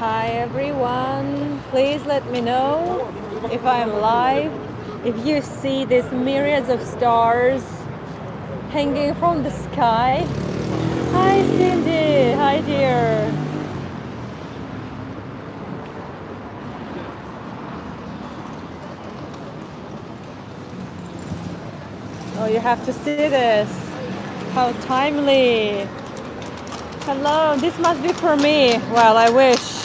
Hi everyone, please let me know if I'm live, if you see these myriads of stars hanging from the sky. Hi Cindy, hi dear. Oh, you have to see this. How timely. Hello, this must be for me. Well, I wish.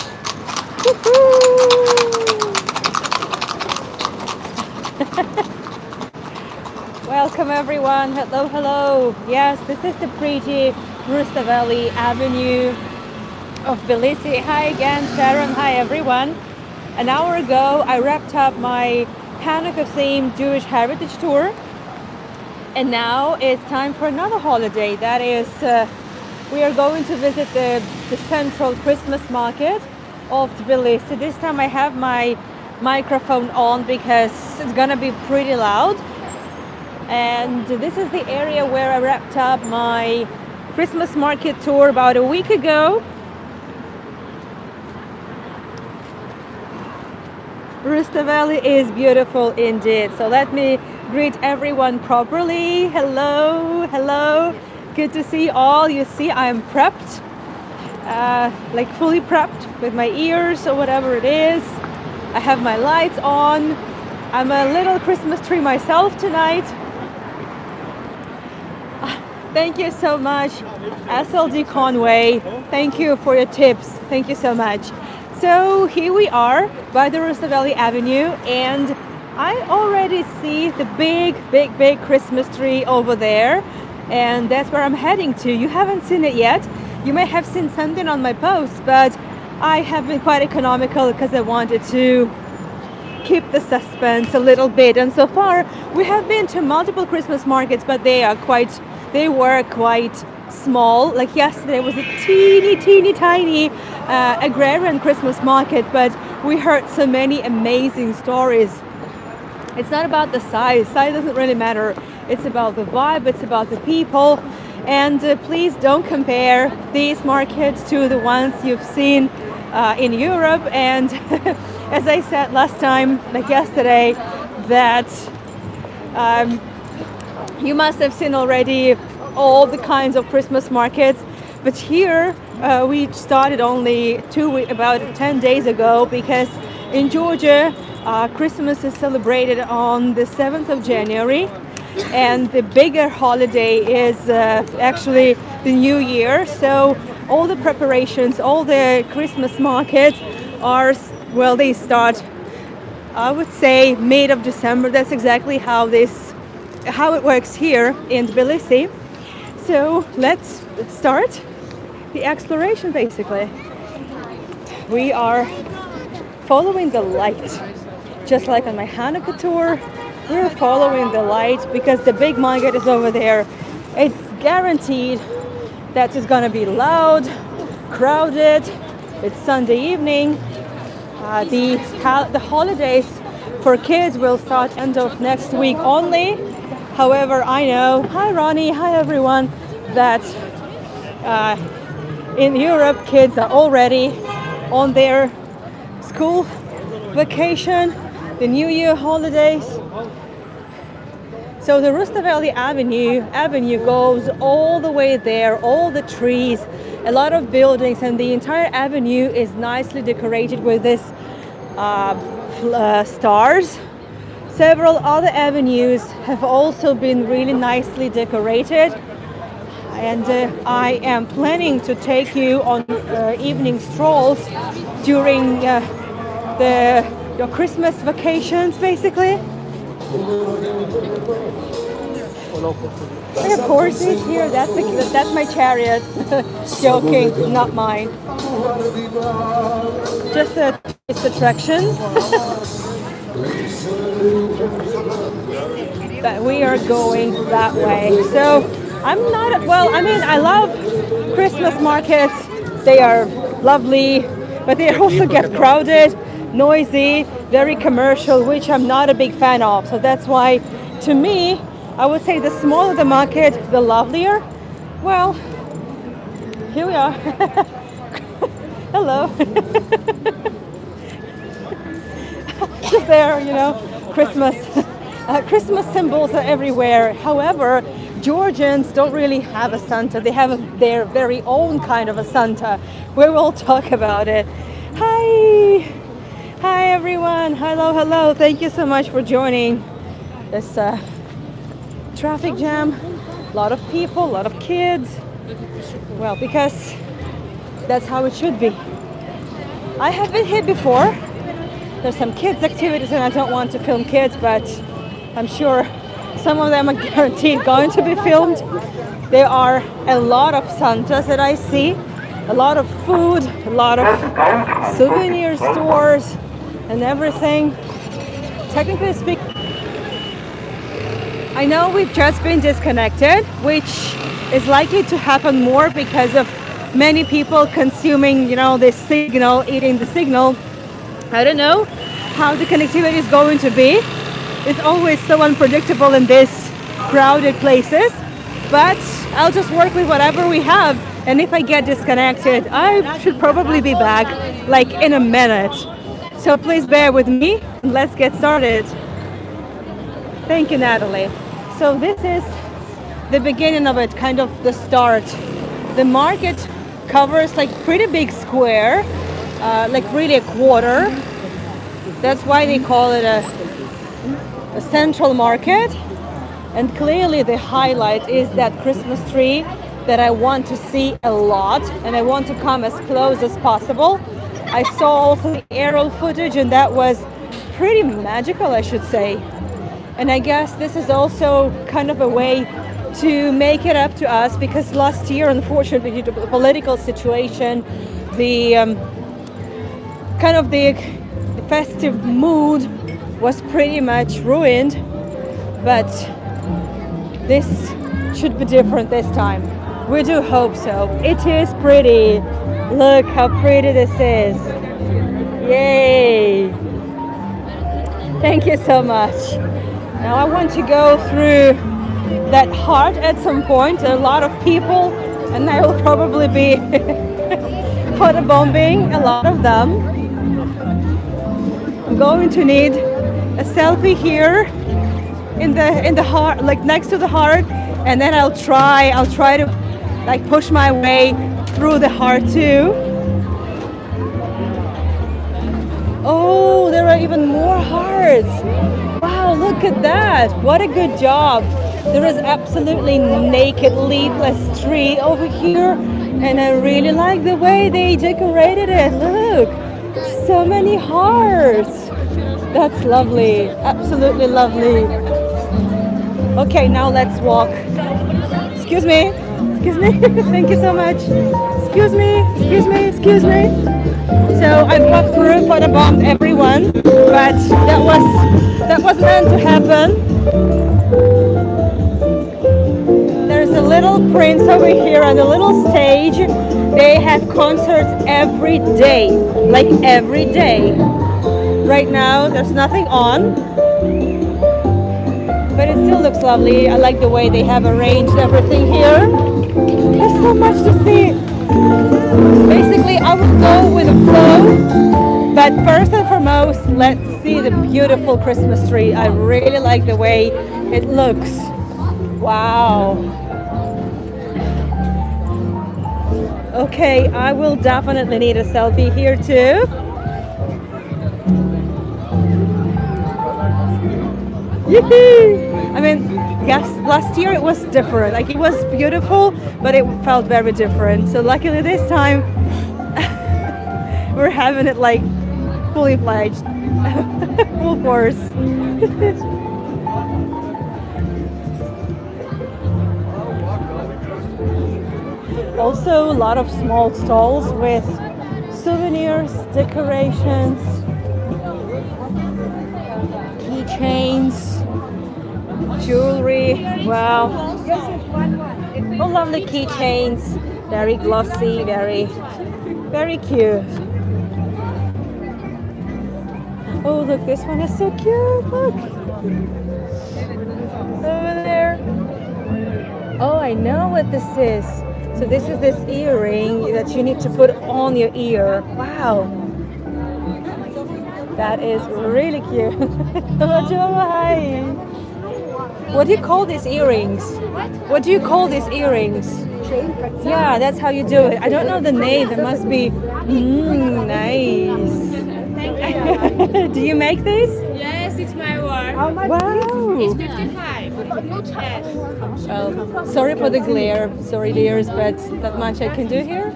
Welcome everyone. Hello, hello. Yes, this is the pretty Rustaveli Avenue of Tbilisi. Hi again, Sharon. Hi everyone. An hour ago, I wrapped up my Hanukkah-themed Jewish heritage tour, and now it's time for another holiday. That is, we are going to visit the central Christmas market of Tbilisi. This time I have my microphone on because it's gonna be pretty loud. And this is the area where I wrapped up my Christmas market tour about a week ago. Rustaveli is beautiful indeed. So let me greet everyone properly. Hello, hello. Good to see you all. You see, I am prepped, like fully prepped with my ears or whatever it is. I have my lights on. I'm a little Christmas tree myself tonight. Thank you so much, SLD Conway. Thank you for your tips. Thank you so much. So here we are by the Rustaveli Avenue, and I already see the big Christmas tree over there, and that's where I'm heading to. You haven't seen it yet. You may have seen something on my post, but I have been quite economical because I wanted to keep the suspense a little bit. And so far, we have been to multiple Christmas markets, but they were quite small. Like yesterday was a teeny tiny agrarian Christmas market, but we heard so many amazing stories. It's not about the size doesn't really matter. It's about the vibe, it's about the people. And please don't compare these markets to the ones you've seen in Europe. And as I said last time, like yesterday, that you must have seen already all the kinds of Christmas markets, but here we started only about 10 days ago, because in Georgia Christmas is celebrated on the 7th of January, and the bigger holiday is actually the New Year. So all the preparations, all the Christmas markets they start, I would say, mid of December. That's exactly how it works here in Tbilisi. So let's start the exploration basically. We are following the light. Just like on my Hanukkah tour, we're following the light because the big market is over there. It's guaranteed that it's gonna be loud, crowded. It's Sunday evening. The holidays for kids will start end of next week only. However, I know, hi Ronnie, hi everyone, that in Europe kids are already on their school vacation, the New Year holidays. So the Rustaveli Avenue goes all the way there, all the trees, a lot of buildings, and the entire avenue is nicely decorated with this stars. Several other avenues have also been really nicely decorated, and I am planning to take you on evening strolls during your Christmas vacations, basically. I have horses here. That's my chariot. Joking, not mine. Just a tourist attraction. But we are going that way. So I'm not, well, I mean, I love Christmas markets. They are lovely, but they also get crowded, noisy, very commercial, which I'm not a big fan of. So that's why, to me, I would say the smaller the market, the lovelier. Well, here we are. Hello. Just there, Christmas. Christmas symbols are everywhere. However, Georgians don't really have a Santa. They have their very own kind of a Santa. We will talk about it. Hi. Hi, everyone. Hello, hello. Thank you so much for joining this traffic jam. A lot of people, a lot of kids. Well, because that's how it should be. I have been here before. There's some kids activities and I don't want to film kids, but I'm sure some of them are guaranteed going to be filmed. There are a lot of Santas that I see, a lot of food, a lot of souvenir stores and everything. Technically speaking, I know we've just been disconnected, which is likely to happen more because of many people consuming, the signal, eating the signal. I don't know how the connectivity is going to be. It's always so unpredictable in these crowded places, but I'll just work with whatever we have. And if I get disconnected, I should probably be back like in a minute. So please bear with me and let's get started. Thank you, Natalie. So this is the beginning of it, kind of the start. The market covers like pretty big square, like really a quarter. That's why they call it a central market. And clearly the highlight is that Christmas tree that I want to see a lot, and I want to come as close as possible. I saw also the aerial footage and that was pretty magical, I should say. And I guess this is also kind of a way to make it up to us, because last year, unfortunately, due to the political situation, the kind of the festive mood was pretty much ruined. But this should be different this time. We do hope so. It is pretty. Look how pretty this is. Yay! Thank you so much. Now I want to go through that heart at some point. A lot of people, and I will probably be photobombing a lot of them. I'm going to need a selfie here in the heart, like next to the heart, and then I'll try to like push my way through the heart too. Oh, there are even more hearts. Wow, look at that. What a good job. There is absolutely naked leafless tree over here, and I really like the way they decorated it. Look, so many hearts. That's lovely. Absolutely lovely. Okay, now let's walk. Excuse me. Excuse me. Thank you so much. Excuse me. Excuse me. Excuse me. So I walked through, photobombed everyone, but that was meant to happen. There's a little prince over here on a little stage. They have concerts every day, like every day. Right now, there's nothing on, but it still looks lovely. I like the way they have arranged everything here. There's so much to see. Basically, I would go with the flow, but first and foremost, let's see the beautiful Christmas tree. I really like the way it looks. Wow. Okay, I will definitely need a selfie here too. Yee-hoo! I mean, yes, last year it was different. Like it was beautiful, but it felt very different. So luckily this time we're having it like fully fledged, full force. Also, a lot of small stalls with souvenirs, decorations, keychains, jewelry. Wow. Oh, lovely keychains. Very glossy, very cute. Oh, look, this one is so cute. Look. Over there. Oh, I know what this is. So this is this earring that you need to put on your ear. Wow, that is really cute. Hi. What do you call these earrings? What do you call these earrings? Yeah, that's how you do it. I don't know the name. There must be. Nice. Do you make this? Yes, it's my work. Wow. It's 55. Yes. Well, sorry for the glare. Sorry, dears, but that much I can do here.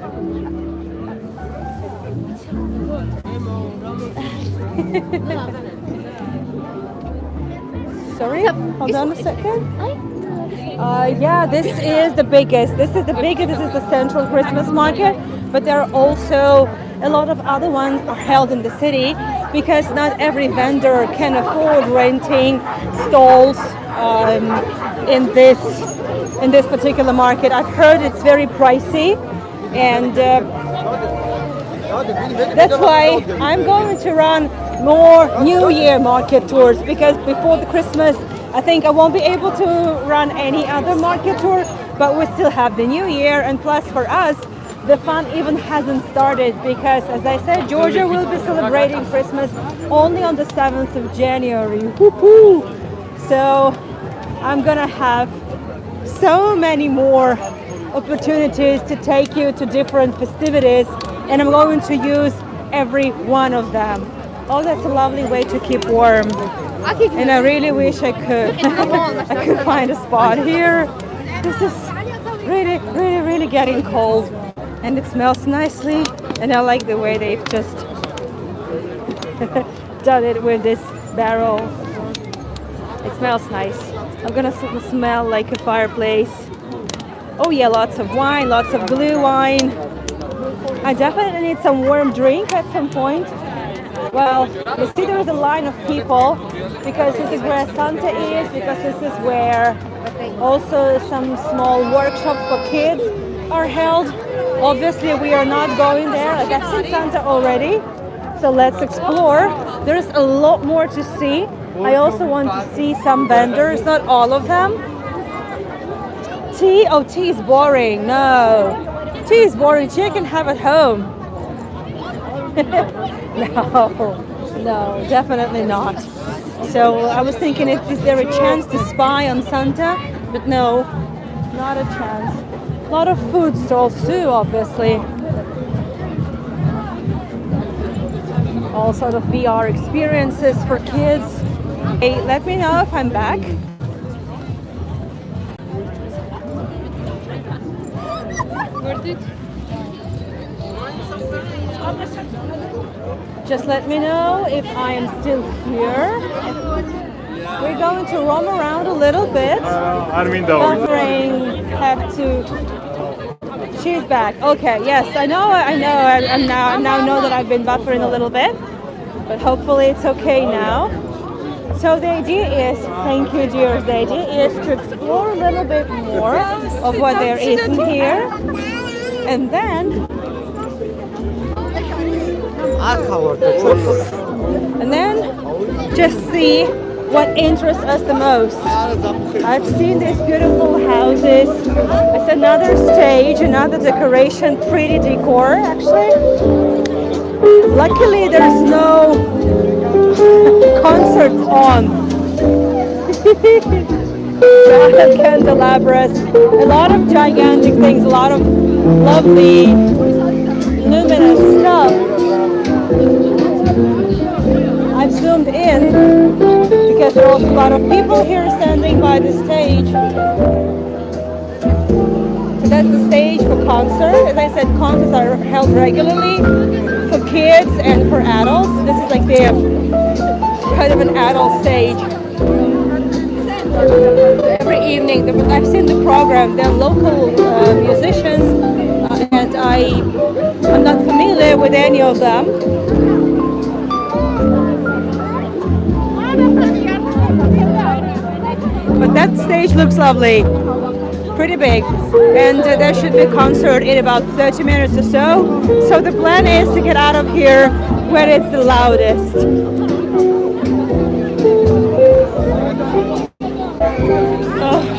Sorry, hold on a second. Yeah, this is the biggest. This is the biggest. This is the central Christmas market, but there are also a lot of other ones are held in the city because not every vendor can afford renting stalls in this particular market. I've heard it's very pricey, and that's why I'm going to run more New Year market tours because before the Christmas, I think I won't be able to run any other market tour, but we still have the New Year, and plus for us, the fun even hasn't started because, as I said, Georgia will be celebrating Christmas only on the 7th of January. Woo-hoo! So I'm gonna have so many more opportunities to take you to different festivities, and I'm going to use every one of them. Oh, that's a lovely way to keep warm. And I really wish I could. I could find a spot here. This is really, really, really getting cold, and it smells nicely. And I like the way they've just done it with this barrel. It smells nice. I'm gonna smell like a fireplace. Oh yeah, lots of wine, lots of blue wine. I definitely need some warm drink at some point. Well, you see there is a line of people because this is where Santa is, because this is where also some small workshops for kids are held. Obviously we are not going there. Like I've seen Santa already, so let's explore. There's a lot more to see. I also want to see some vendors, not all of them. Tea? Oh, tea is boring. No. Tea is boring. Tea I can have at home. No, definitely not. So I was thinking, is there a chance to spy on Santa? But no, not a chance. A lot of food stalls too, obviously. All sort of VR experiences for kids. Hey, let me know if I'm back. Just let me know if I am still here. We're going to roam around a little bit. Buffering, have to. She's back. Okay, yes, I know. I now know that I've been buffering a little bit, but hopefully it's okay now. So the idea is, thank you, dears. The idea is to explore a little bit more of what there is in here, and then. And then just see what interests us the most. I've seen these beautiful houses. It's another stage, another decoration, pretty decor actually. Luckily there's no concert on. Candelabras, a lot of gigantic things, a lot of lovely luminous stuff. I've zoomed in because there are also a lot of people here standing by the stage. So that's the stage for concert. As I said, concerts are held regularly for kids and for adults. This is like the kind of an adult stage. Every evening, I've seen the program. They're local musicians, and I'm not familiar with any of them. But that stage looks lovely, pretty big, and there should be a concert in about 30 minutes or so. So the plan is to get out of here when it's the loudest.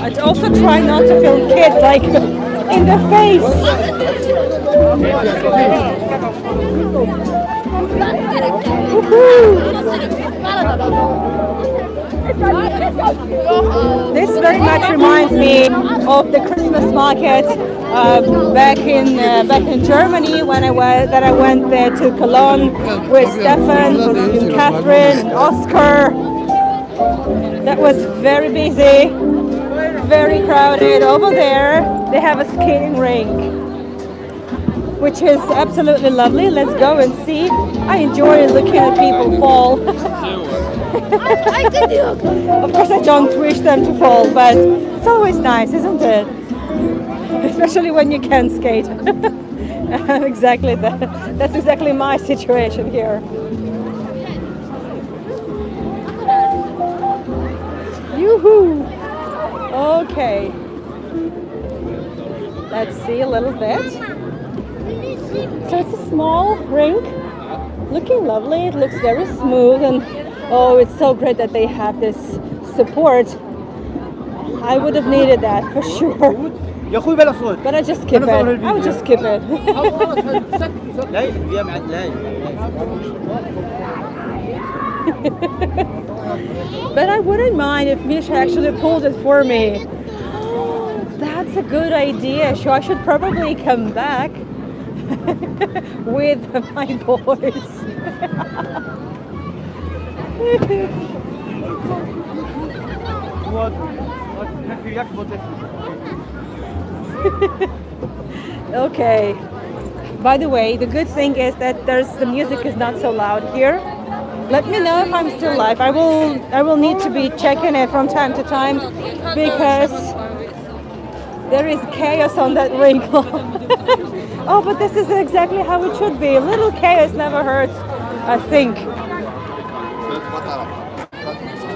I'd also try not to film kids, like in the face. This very much reminds me of the Christmas market back in Germany when I went there to Cologne with Stefan, with Catherine, and Oscar. That was very busy, very crowded. Over there, they have a skating rink, which is absolutely lovely. Let's go and see. I enjoy looking at people fall. Of course, I don't wish them to fall, but it's always nice, isn't it? Especially when you can skate. Exactly that. That's exactly my situation here. Yoo-hoo! Okay. Let's see a little bit. So it's a small rink, looking lovely. It looks very smooth, and oh, it's so great that they have this support. I would have needed that for sure. But I just skip it. I would just skip it. But I wouldn't mind if Misha actually pulled it for me. That's a good idea. So I should probably come back with my boys. Okay. By the way, the good thing is that the music is not so loud here. Let me know if I'm still live. I will need to be checking it from time to time because there is chaos on that rink. Oh, but this is exactly how it should be. A little chaos never hurts, I think.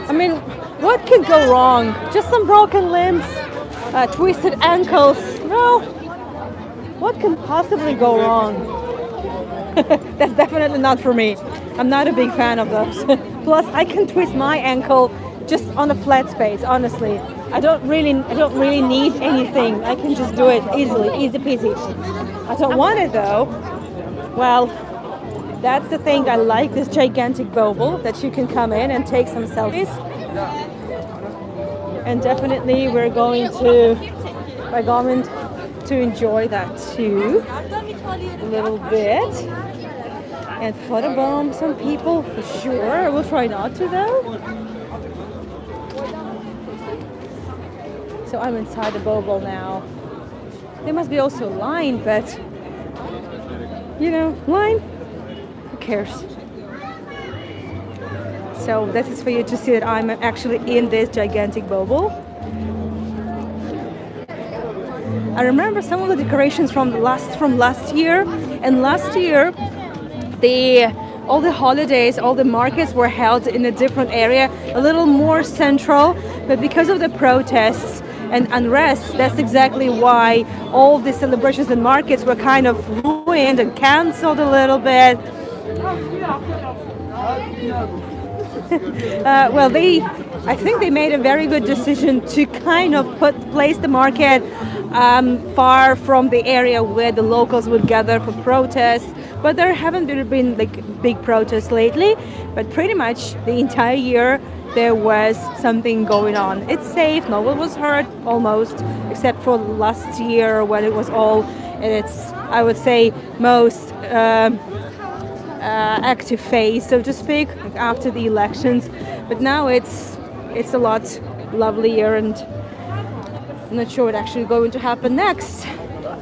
I mean, what can go wrong? Just some broken limbs, twisted ankles. No. What can possibly go wrong? That's definitely not for me. I'm not a big fan of those. Plus, I can twist my ankle just on a flat space. Honestly, I don't really need anything. I can just do it easily, easy peasy. I don't want it though. Well, that's the thing. I like this gigantic bubble that you can come in and take some selfies. And definitely, we're going to enjoy that too, a little bit. And photobomb some people for sure. I will try not to though. So I'm inside the bubble now. There must be also a line, but you know, line, who cares? So this is for you to see that I'm actually in this gigantic bubble. I remember some of the decorations from last year, and last year all the holidays, all the markets were held in a different area, a little more central, but because of the protests and unrest, that's exactly why all the celebrations and markets were kind of ruined and cancelled a little bit. Well, I think they made a very good decision to kind of place the market far from the area where the locals would gather for protests. But there haven't been like big protests lately, but pretty much the entire year there was something going on. It's safe, no one was hurt almost, except for last year when it was all in its, I would say, most active phase, so to speak, like after the elections. But now it's a lot lovelier, and I'm not sure what's actually going to happen next.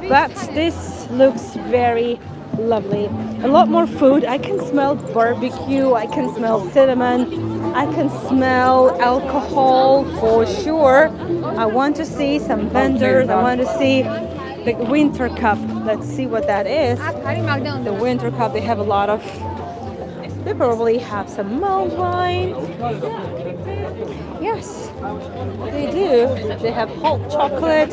But this looks very lovely. A lot more food. I can smell barbecue, I can smell cinnamon, I can smell alcohol for sure. I want to see some vendors. I want to see the winter cup. Let's see what that is. The winter cup, they have a lot of, they probably have some mulled wine. Yes, they do. They have hot chocolate.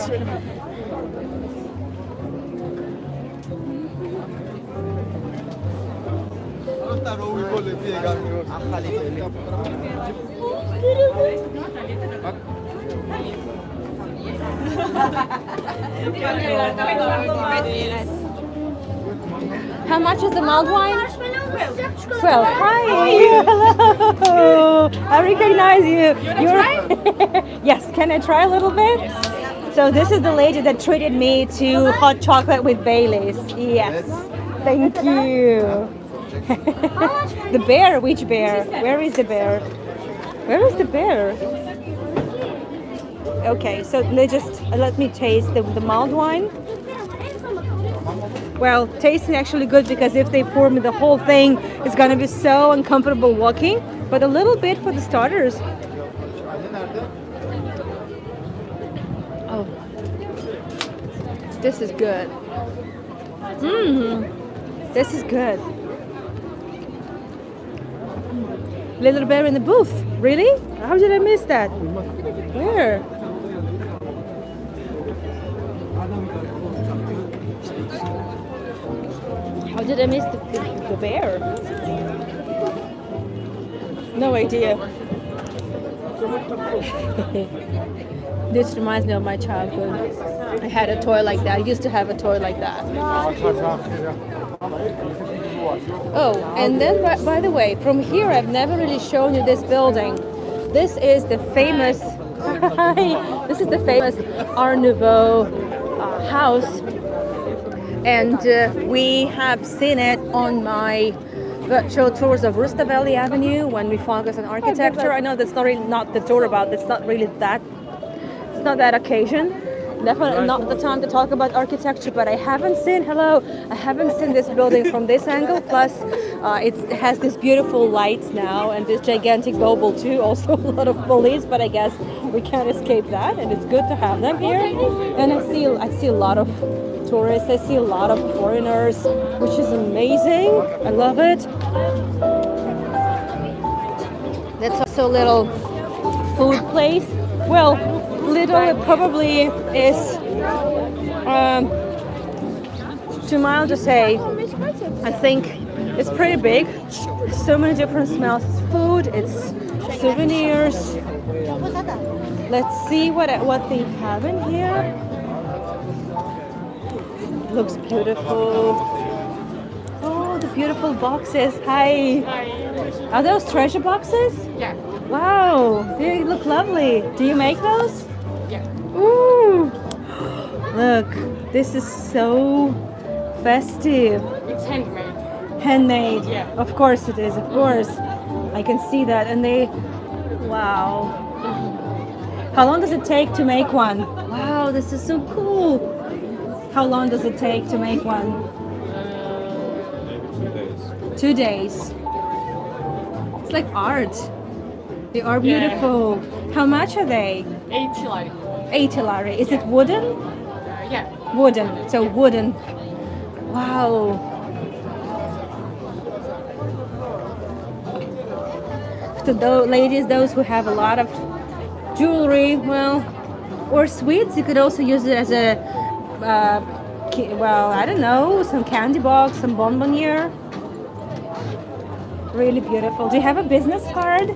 How much is the mulled wine? 12. Hi. Hello. I recognize you. You're yes. Can I try a little bit? So this is the lady that treated me to hot chocolate with Baileys. Yes. Thank you. The bear. Which bear? Where is the bear? Where is the bear? Okay, so let me taste the mulled wine. Well, tasting actually good because if they pour me the whole thing, it's gonna be so uncomfortable walking. But a little bit for the starters. Oh, this is good. This is good. Little bear in the booth. Really? How did I miss that? Where? How did I miss the bear? No idea. This reminds me of my childhood. I had a toy like that. I used to have a toy like that. Oh, and then by the way, from here I've never really shown you this building. This is the famous this is the famous Art Nouveau house. And we have seen it on my virtual tours of Rustaveli Avenue when we focus on architecture. I know that's not the tour about. It's not really that. It's not that occasion. Definitely not the time to talk about architecture. But I haven't seen. I haven't seen this building from this angle. Plus, it has these beautiful lights now and this gigantic global too. Also a lot of police, but I guess we can't escape that. And it's good to have them here. And I see a lot of tourists. I see a lot of foreigners, which is amazing. I love it. That's also a little food place. Well, little it probably is too mild to say. I think it's pretty big. So many different smells. It's food, it's souvenirs. Let's see what they have in here. Looks beautiful. Oh, the beautiful boxes. Hi. Are those treasure boxes? Yeah. Wow, they look lovely. Do you make those? Yeah. Ooh. Look, this is so festive. It's handmade. Handmade. Yeah. Of course it is, of course. I can see that. And wow. How long does it take to make one? Wow, this is so cool. How long does it take to make one? 2 days. It's like art. They are beautiful. Yeah. How much are they? 80 lari. 80 lari. Is it wooden? Yeah. Wooden. So wooden. Wow. To those ladies, those who have a lot of jewelry, well, or sweets, you could also use it as a well, I don't know, some candy box, some bonbonniere. Really beautiful. Do you have a business card?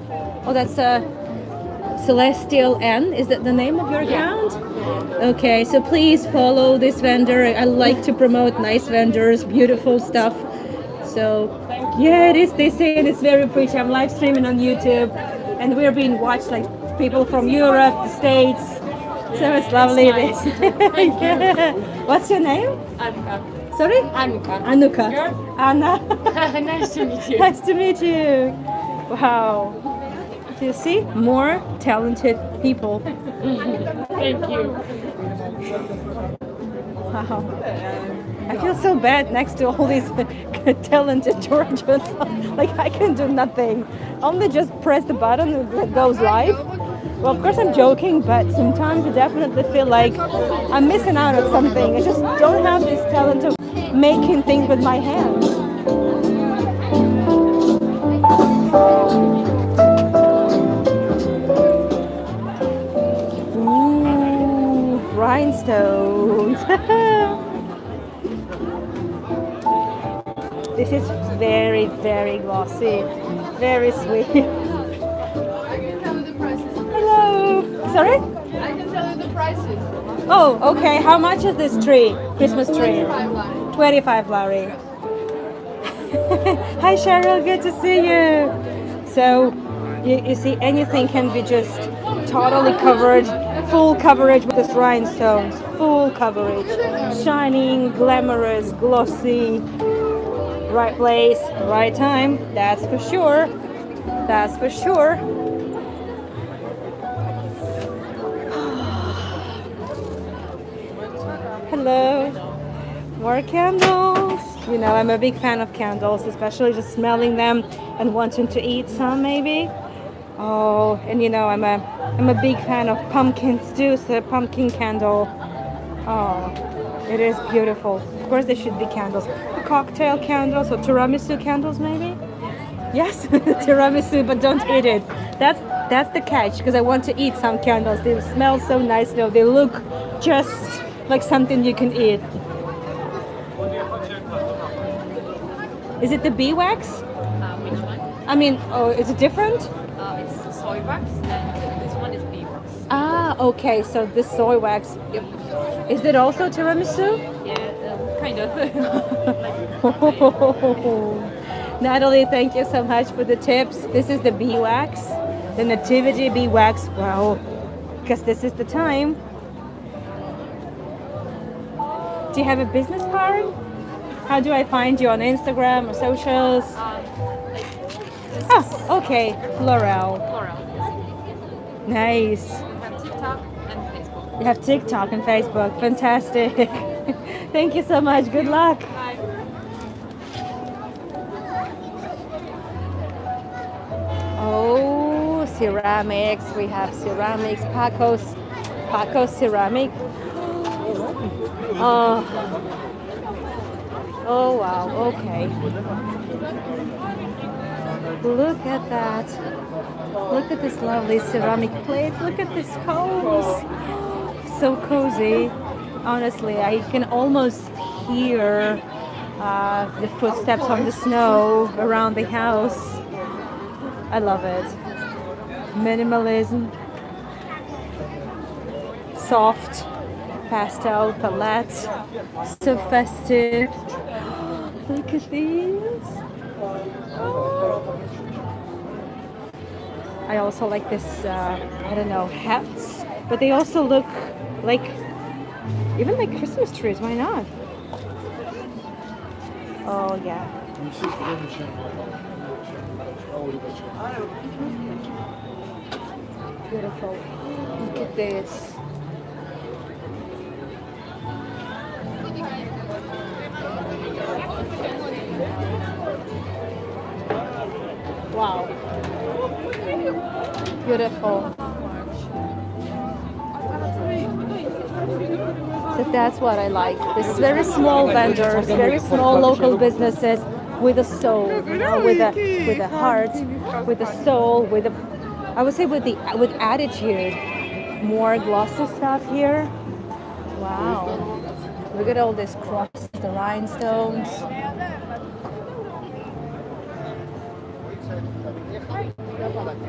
Oh, that's a Celestial N. Is that the name of your account? Okay, so please follow this vendor. I like to promote nice vendors, beautiful stuff. So, yeah, it is. They say it's very pretty. I'm live streaming on YouTube, and we're being watched like people from Europe, the States. So it's lovely. It's nice. Yeah. What's your name? Anuka. Sorry? Anuka. Anuka. You're? Anna. Nice to meet you. Nice to meet you. Wow. Do you see? More talented people. Thank you. Wow. I feel so bad next to all these talented Georgians. Like I can do nothing. Only just press the button and it goes live. Well, of course I'm joking, but sometimes I definitely feel like I'm missing out on something. I just don't have this talent of making things with my hands. Ooh, rhinestones. This is very, very glossy, very sweet. Hello. Sorry? I can tell you the price. Oh, okay. How much is this tree? Christmas tree? 25 lari. Hi Cheryl, good to see you. So you see anything can be just totally covered, full coverage with these rhinestones, full coverage, shining, glamorous, glossy, right place, right time, that's for sure. That's for sure. Hello. More candles. You know, I'm a big fan of candles, especially just smelling them and wanting to eat some maybe. Oh, and you know, I'm a big fan of pumpkins too, so pumpkin candle. Oh, it is beautiful. Of course there should be candles. Cocktail candles or tiramisu candles maybe? Yes, tiramisu, but don't eat it. That's the catch, because I want to eat some candles. They smell so nice, though. They look just like something you can eat. Is it the bee wax? Which one? I mean, oh, is it different? It's soy wax and this one is bee wax. Ah, okay. So this soy wax, is it also tiramisu? Yeah, kind of. Natalie, thank you so much for the tips. This is the bee wax, the nativity bee wax. Wow, because this is the time. Do you have a business card? How do I find you on Instagram or socials? Oh, okay, Floral. Floral. Nice. We have TikTok and Facebook. You have TikTok and Facebook. Fantastic. Thank you so much. Good luck. Bye. Oh, ceramics. We have ceramics. Paco's ceramic. Oh wow. Okay. Look at that. Look at this lovely ceramic plate. Look at this cones. So cozy. Honestly, I can almost hear the footsteps on the snow around the house. I love it. Minimalism. Soft pastel palette. So festive. Look at these. I also like this, I don't know, hats, but they also look like, even like Christmas trees, why not? Oh yeah. Beautiful. Look at this. Wow. Beautiful. So that's what I like. This very small vendors, very small local businesses with a soul, you know, with a heart, with a soul, with a, I would say with attitude. More glossy stuff here. Wow. Look at all this crosses, the rhinestones.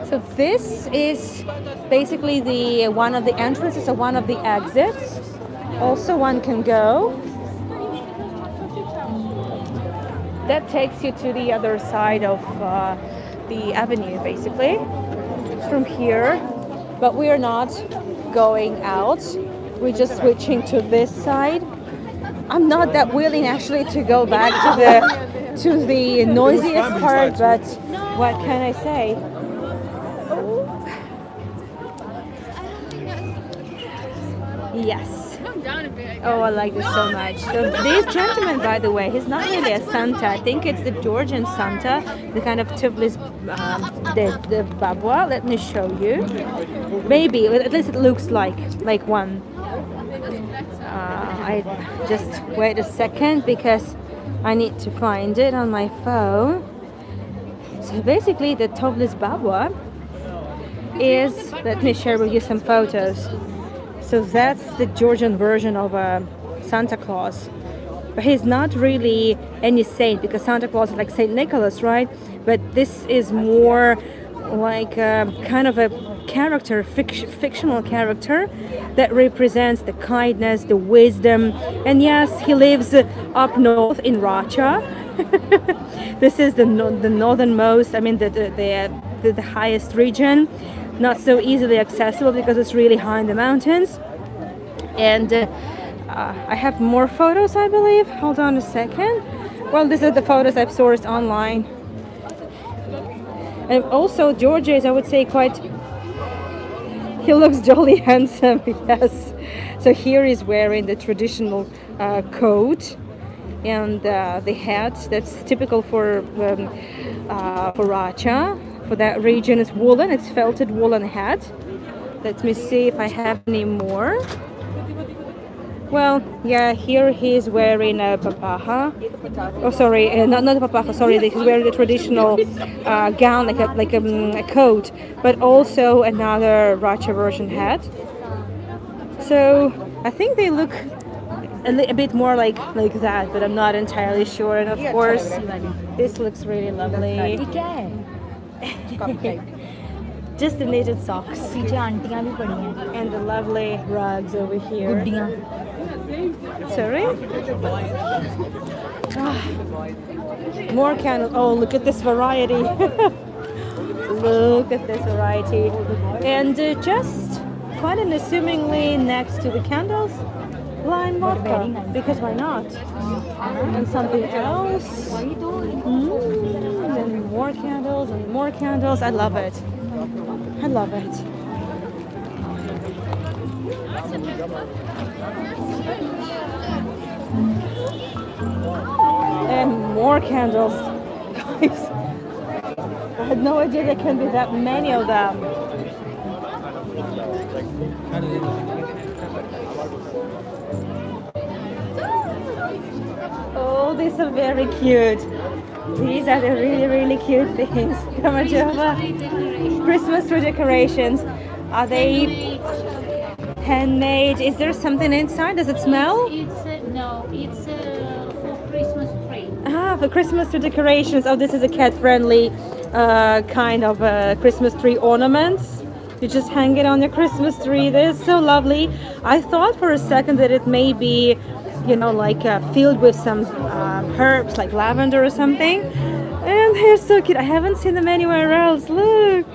So this is basically the one of the entrances or one of the exits. Also one can go. That takes you to the other side of the avenue basically from here. But we are not going out. We're just switching to this side. I'm not that willing actually to go back to the noisiest part, but what can I say? Yes. Oh, I like this so much. So this gentleman, by the way, he's not really a Santa. I think it's the Georgian Santa, the kind of Tbilisi, the babwa. Let me show you. Maybe, at least it looks like one. I just wait a second because I need to find it on my phone. So basically, the Tbilisi babwa is. Let me share with you some photos. So that's the Georgian version of Santa Claus. But he's not really any saint because Santa Claus is like Saint Nicholas, right? But this is more like kind of a character, fictional character that represents the kindness, the wisdom. And yes, he lives up north in Racha. This is the northernmost, I mean the highest region, not so easily accessible because it's really high in the mountains. And I have more photos, I believe. Hold on a second. Well, these are the photos I've sourced online. And also Georgia is, I would say, quite, he looks jolly handsome. Yes. So here he's wearing the traditional coat and the hat that's typical for Racha. For that region, it's woolen. It's felted woolen hat. Let me see if I have any more. Well, yeah, here he's wearing a papaja. Oh, sorry, not a papaja. Sorry, he's wearing the traditional gown, like a coat, but also another Racha version hat. So I think they look a bit more like that, but I'm not entirely sure. And of course, this looks really lovely. Just the knitted socks and the lovely rugs over here. Sorry? More candles. Oh, look at this variety. Look at this variety. And just quite unassumingly next to the candles, lime vodka. Because why not? And something else. And more candles and more candles. I love it. I love it. And more candles. Guys, I had no idea there can be that many of them. Oh, these are very cute. These are the really cute things. Christmas tree decorations. Are they handmade? Is there something inside? Does it smell? No, it's for Christmas tree. Ah, for Christmas tree decorations. Oh, this is a cat-friendly kind of Christmas tree ornaments. You just hang it on your Christmas tree. They're so lovely. I thought for a second that it may be, like filled with some herbs like lavender or something. And they're so cute. I haven't seen them anywhere else. Look.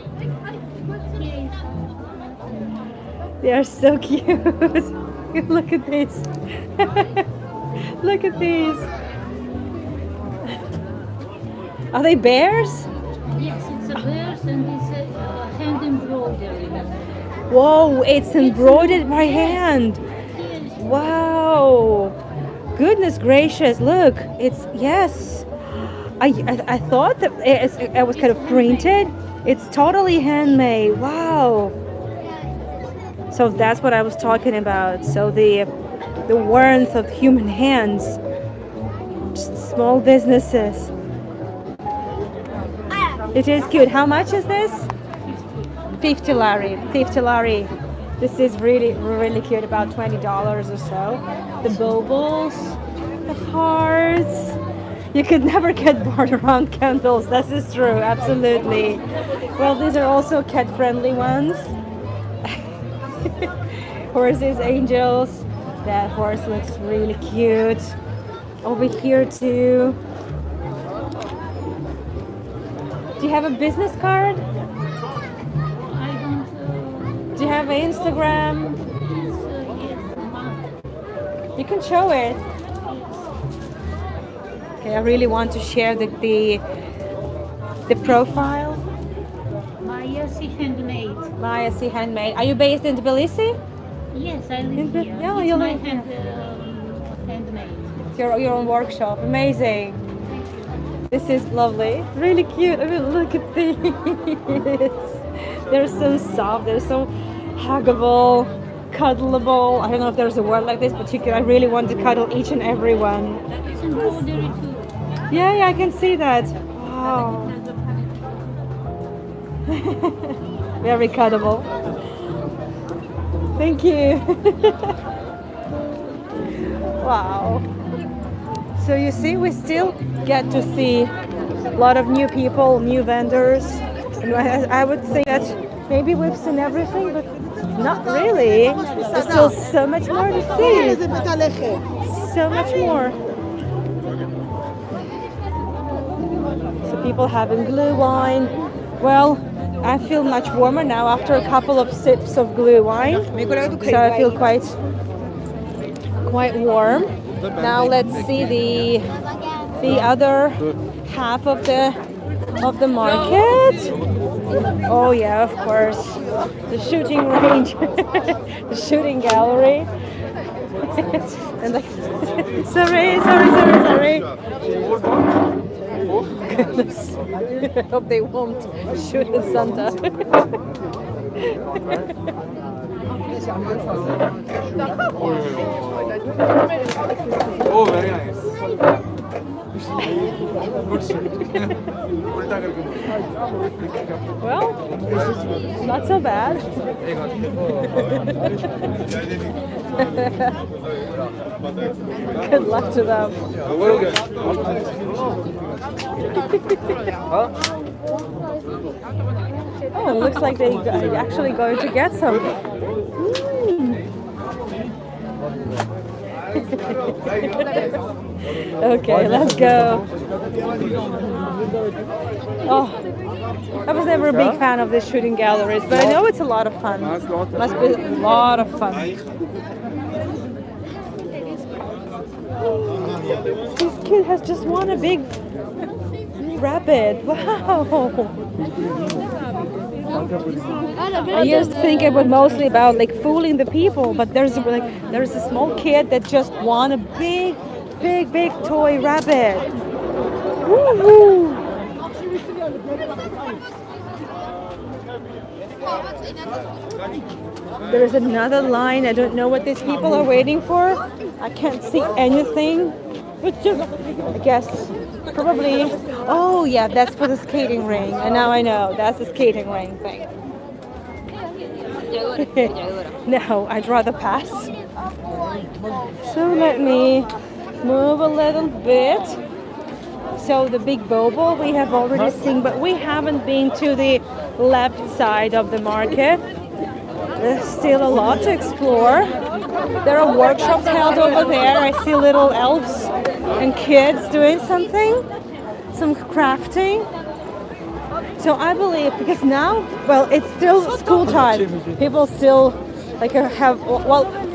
They are so cute. Look at this. Look at these. Are they bears? Yes, it's a bears and it's hand embroidery. Whoa, it's embroidered by hand. Wow. Goodness gracious, look. It's, yes. I thought that it was kind of printed. It's totally handmade. Wow. So that's what I was talking about. So the warmth of human hands. Just small businesses. It is cute. How much is this? 50 lari. 50 lari. This is really cute. About $20 or so. The baubles, the hearts. You could never get bored around candles. This is true. Absolutely. Well, these are also cat-friendly ones. Horses, angels. That horse looks really cute. Over here too. Do you have a business card? I don't. Do you have an Instagram? Yes. You can show it. Okay, I really want to share the profile. Maya C handmade. Maya C handmade. Are you based in Tbilisi? Yes, I live here. Yeah, it's you my live here. handmade. Your own workshop. Amazing. This is lovely. Really cute. I mean, look at these. They're so soft. They're so huggable, cuddleable. I don't know if there's a word like this, but I really want to cuddle each and every one. It's embroidery too. Yeah, I can see that. Wow. Very cuddable. Thank you. Wow. So you see, we still get to see a lot of new people, new vendors. And I would think that maybe we've seen everything, but not really. There's still so much more to see. So much more. So people having glue wine. Well, I feel much warmer now after a couple of sips of glue wine. So I feel quite warm. Now let's see the other half of the market. Oh yeah, of course. The shooting range, the shooting gallery. And like, sorry. Goodness. I hope they won't shoot at Santa. Oh, very nice. Well, not so bad. Good luck to them. Oh, it looks like they actually going to get some. Okay, let's go. Oh, I was never a big fan of these shooting galleries, but I know it's a lot of fun. Must be a lot of fun. This kid has just won a big rabbit. Wow. I used to think it was mostly about like fooling the people, but there's a small kid that just won a big toy rabbit. Woo-hoo. There's another line. I don't know what these people are waiting for. I can't see anything. Which I guess probably. Oh yeah, that's for the skating ring. And now I know that's the skating ring thing. No, I'd rather pass. So let me move a little bit. So the big bobo we have already seen, but we haven't been to the left side of the market. There's still a lot to explore. There are workshops held over there. I see little elves and kids doing something, some crafting. So I believe, because now, well, it's still school time. People still like have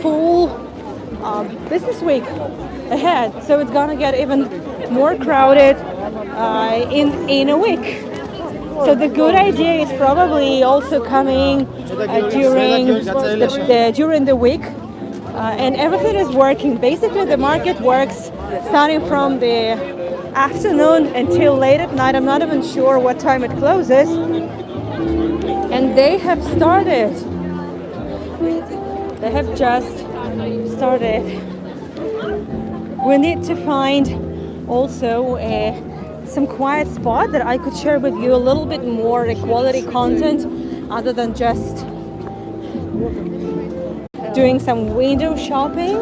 full business week ahead. So it's gonna get even more crowded in a week. So the good idea is probably also coming during the week, and everything is working. Basically, the market works starting from the afternoon until late at night. I'm not even sure what time it closes. And they have started. They have just started. We need to find also some quiet spot that I could share with you a little bit more quality content other than just doing some window shopping.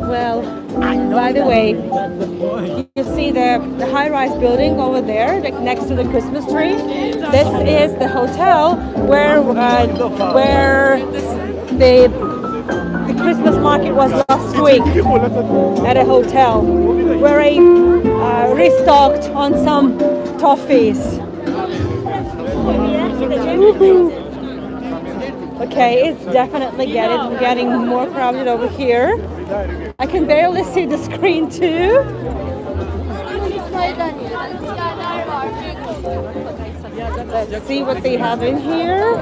Well, by the way, you see the high-rise building over there, like next to the Christmas tree. This is the hotel where the Christmas market was last week at a hotel, where I restocked on some toffees. Okay, it's definitely getting more crowded over here. I can barely see the screen too. Let's see what they have in here.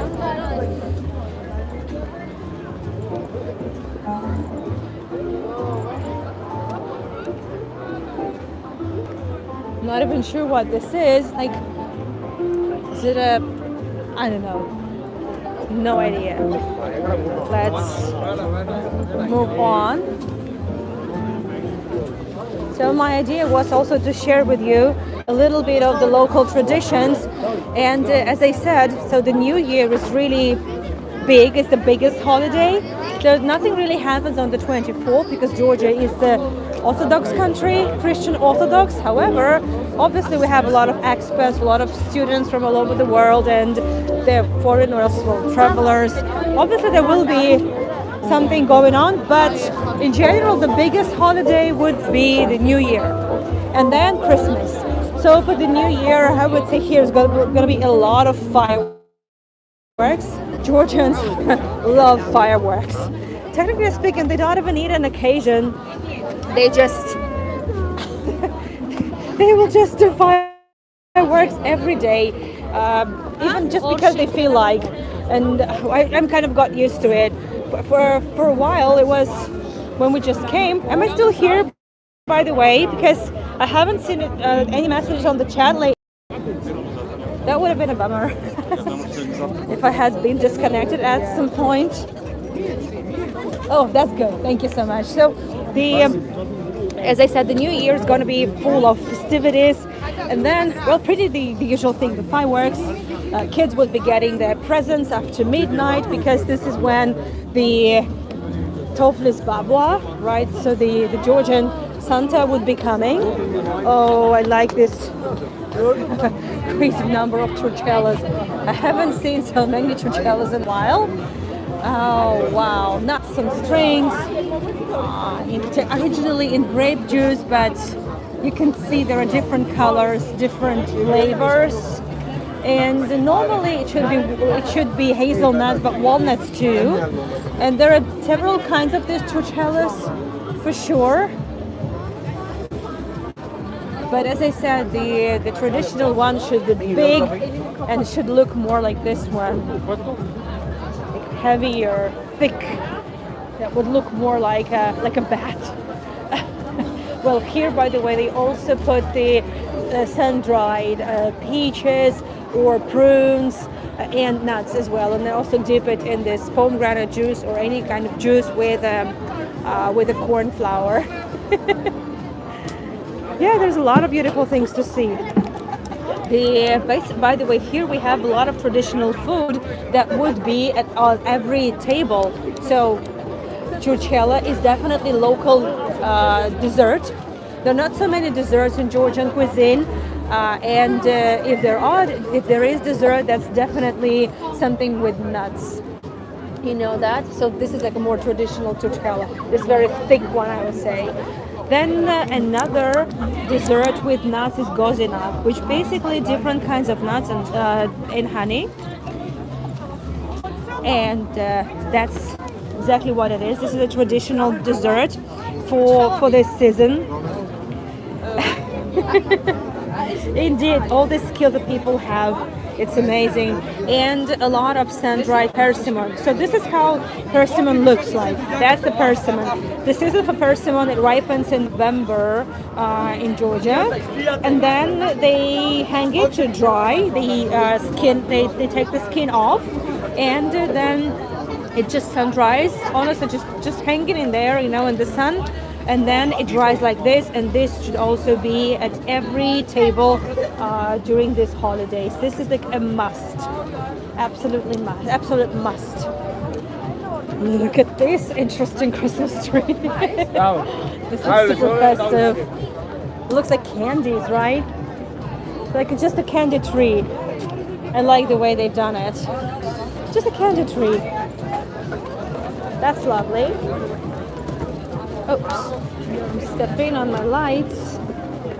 Not even sure what this is. Like, is it a? I don't know. No idea. Let's move on. So my idea was also to share with you a little bit of the local traditions. And as I said, so the New Year is really big. It's the biggest holiday. There's nothing really happens on the 24th because Georgia is the Orthodox country, Christian Orthodox. However, obviously we have a lot of expats, a lot of students from all over the world, and they're foreigners, well, travelers. Obviously there will be something going on, but in general the biggest holiday would be the New Year and then Christmas. So for the New Year, I would say here is going to be a lot of fireworks. Georgians love fireworks. Technically speaking, they don't even need an occasion. They just they will just do fireworks every day, even just because they feel like. And I'm kind of got used to it. For a while, it was when we just came. Am I still here, by the way? Because I haven't seen any messages on the chat lately. That would have been a bummer if I had been disconnected at some point. Oh, that's good. Thank you so much. So as I said, the New Year is going to be full of festivities, and then, well, pretty the usual thing, the fireworks. Kids will be getting their presents after midnight because this is when the Tbilisi Babwa, right? So the Georgian Santa would be coming. Oh, I like this crazy number of churchellas. I haven't seen so many churchellas in a while. Oh wow, nuts and strings. Originally in grape juice, but you can see there are different colors, different flavors. And normally it should be hazelnuts, but walnuts too. And there are several kinds of these churchellas for sure. But as I said, the traditional one should be big and should look more like this one. Like heavier, thick. That would look more like a bat. Well, here, by the way, they also put the sun-dried peaches or prunes and nuts as well, and they also dip it in this pomegranate juice or any kind of juice with a corn flour. Yeah, there's a lot of beautiful things to see. By the way, here we have a lot of traditional food that would be on every table. So churchella is definitely local dessert. There are not so many desserts in Georgian cuisine, and if there is dessert, that's definitely something with nuts. You know that? So this is like a more traditional churchella. This very thick one, I would say. Then another dessert with nuts is gozina, which basically different kinds of nuts and honey. And that's exactly what it is. This is a traditional dessert for this season. Indeed, all the skill that people have, it's amazing. And a lot of sun-dried persimmon. So this is how persimmon looks like. That's the persimmon. The season for persimmon, it ripens in November in Georgia. And then they hang it to dry. The skin, they take the skin off. And then it just sun dries. Honestly, just hanging in there, you know, in the sun. And then it dries like this, and this should also be at every table during these holidays. This is like a must, absolutely must, absolute must. Look at this interesting Christmas tree. This is super festive. It looks like candies, right? Like it's just a candy tree. I like the way they've done it. Just a candy tree. That's lovely. Oops, I'm stepping on my lights.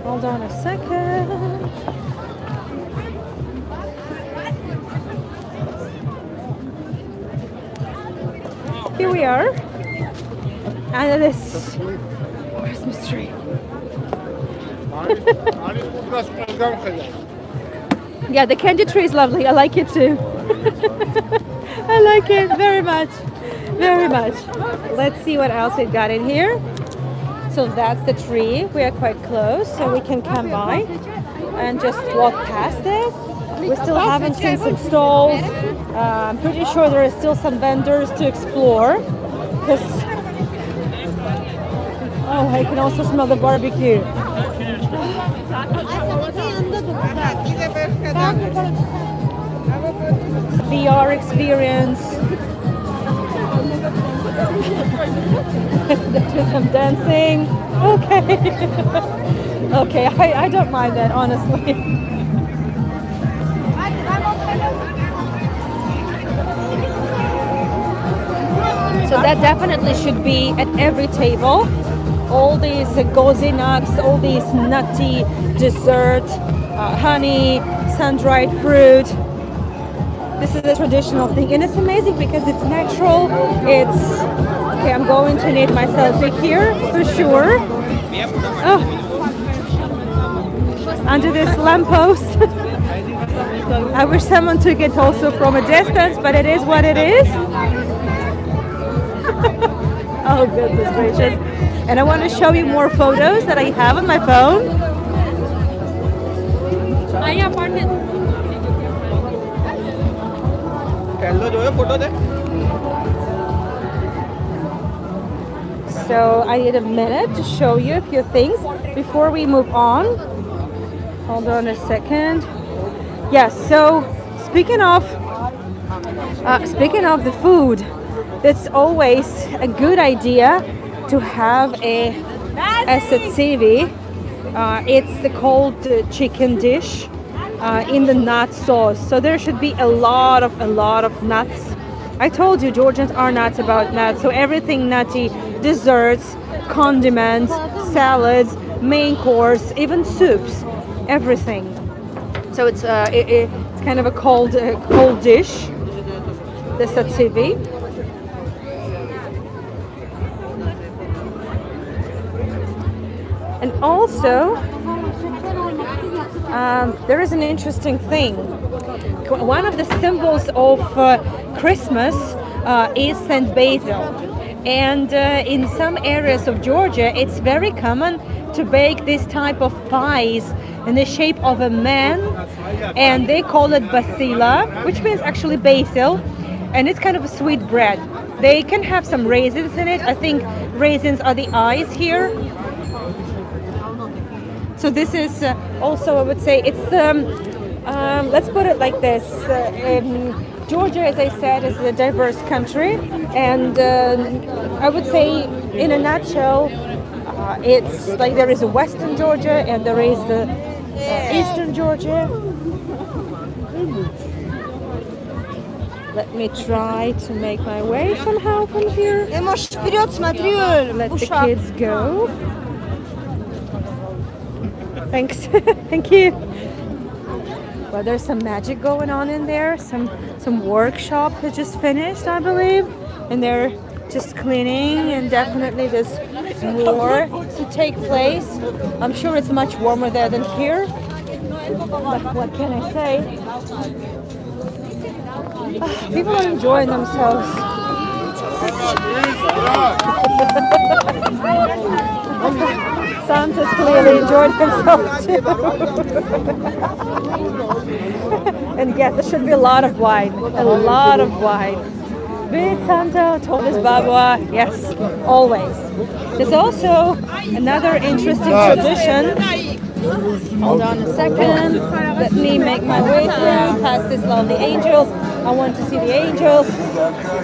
Hold on a second. Here we are under this Christmas tree. Yeah, the candy tree is lovely. I like it too. I like it very much. Very much. Let's see what else we've got in here. So that's the tree. We are quite close, so we can come by and just walk past it. We still haven't seen some stalls. I'm pretty sure there are still some vendors to explore. Oh, I can also smell the barbecue. VR experience. Do some dancing. Okay. Okay, I don't mind that, honestly. So that definitely should be at every table. All these gozinaks, all these nutty desserts, honey, sun-dried fruit. This is a traditional thing, and it's amazing because it's natural. It's okay. I'm going to need my selfie here for sure. Oh, under this lamppost. I wish someone took it also from a distance, but it is what it is. Oh goodness gracious. And I want to show you more photos that I have on my phone. So I need a minute to show you a few things before we move on. Hold on a second. Yes, so speaking of the food, it's always a good idea to have a festive. It's the cold chicken dish in the nut sauce. So there should be a lot of nuts. I told you Georgians are nuts about nuts. So everything nutty, desserts, condiments, salads, main course, even soups, everything. So it's kind of a cold dish, the satsivi. And also, there is an interesting thing. One of the symbols of Christmas is Saint Basil. And in some areas of Georgia, it's very common to bake this type of pies in the shape of a man. And they call it basila, which means actually basil. And it's kind of a sweet bread. They can have some raisins in it. I think raisins are the eyes here. So this is also, I would say, it's, let's put it like this. Georgia, as I said, is a diverse country. And I would say, in a nutshell, it's like there is a Western Georgia and there is the Eastern Georgia. Let me try to make my way somehow from here. Let the kids go. Thanks. Thank you. Well, there's some magic going on in there. Some workshop that just finished, I believe. And they're just cleaning, and definitely there's more to take place. I'm sure it's much warmer there than here. But what can I say? People are enjoying themselves. Santa's clearly enjoyed himself too. And yes, there should be a lot of wine. A lot of wine. Be it Santa, told his Baba, yes, always. There's also another interesting tradition. Hold on a second. Let me make my way through past these lovely angels. I want to see the angels.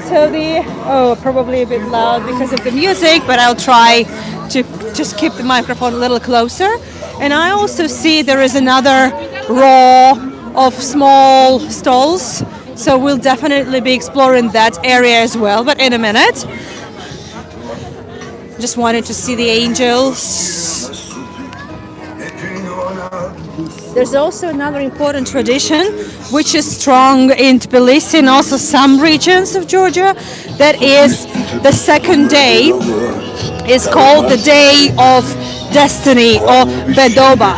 So probably a bit loud because of the music, but I'll try to just keep the microphone a little closer. And I also see there is another row of small stalls. So we'll definitely be exploring that area as well, but in a minute. Just wanted to see the angels. There's also another important tradition which is strong in Tbilisi and also some regions of Georgia. That is the second day is called the Day of Destiny or Bedoba.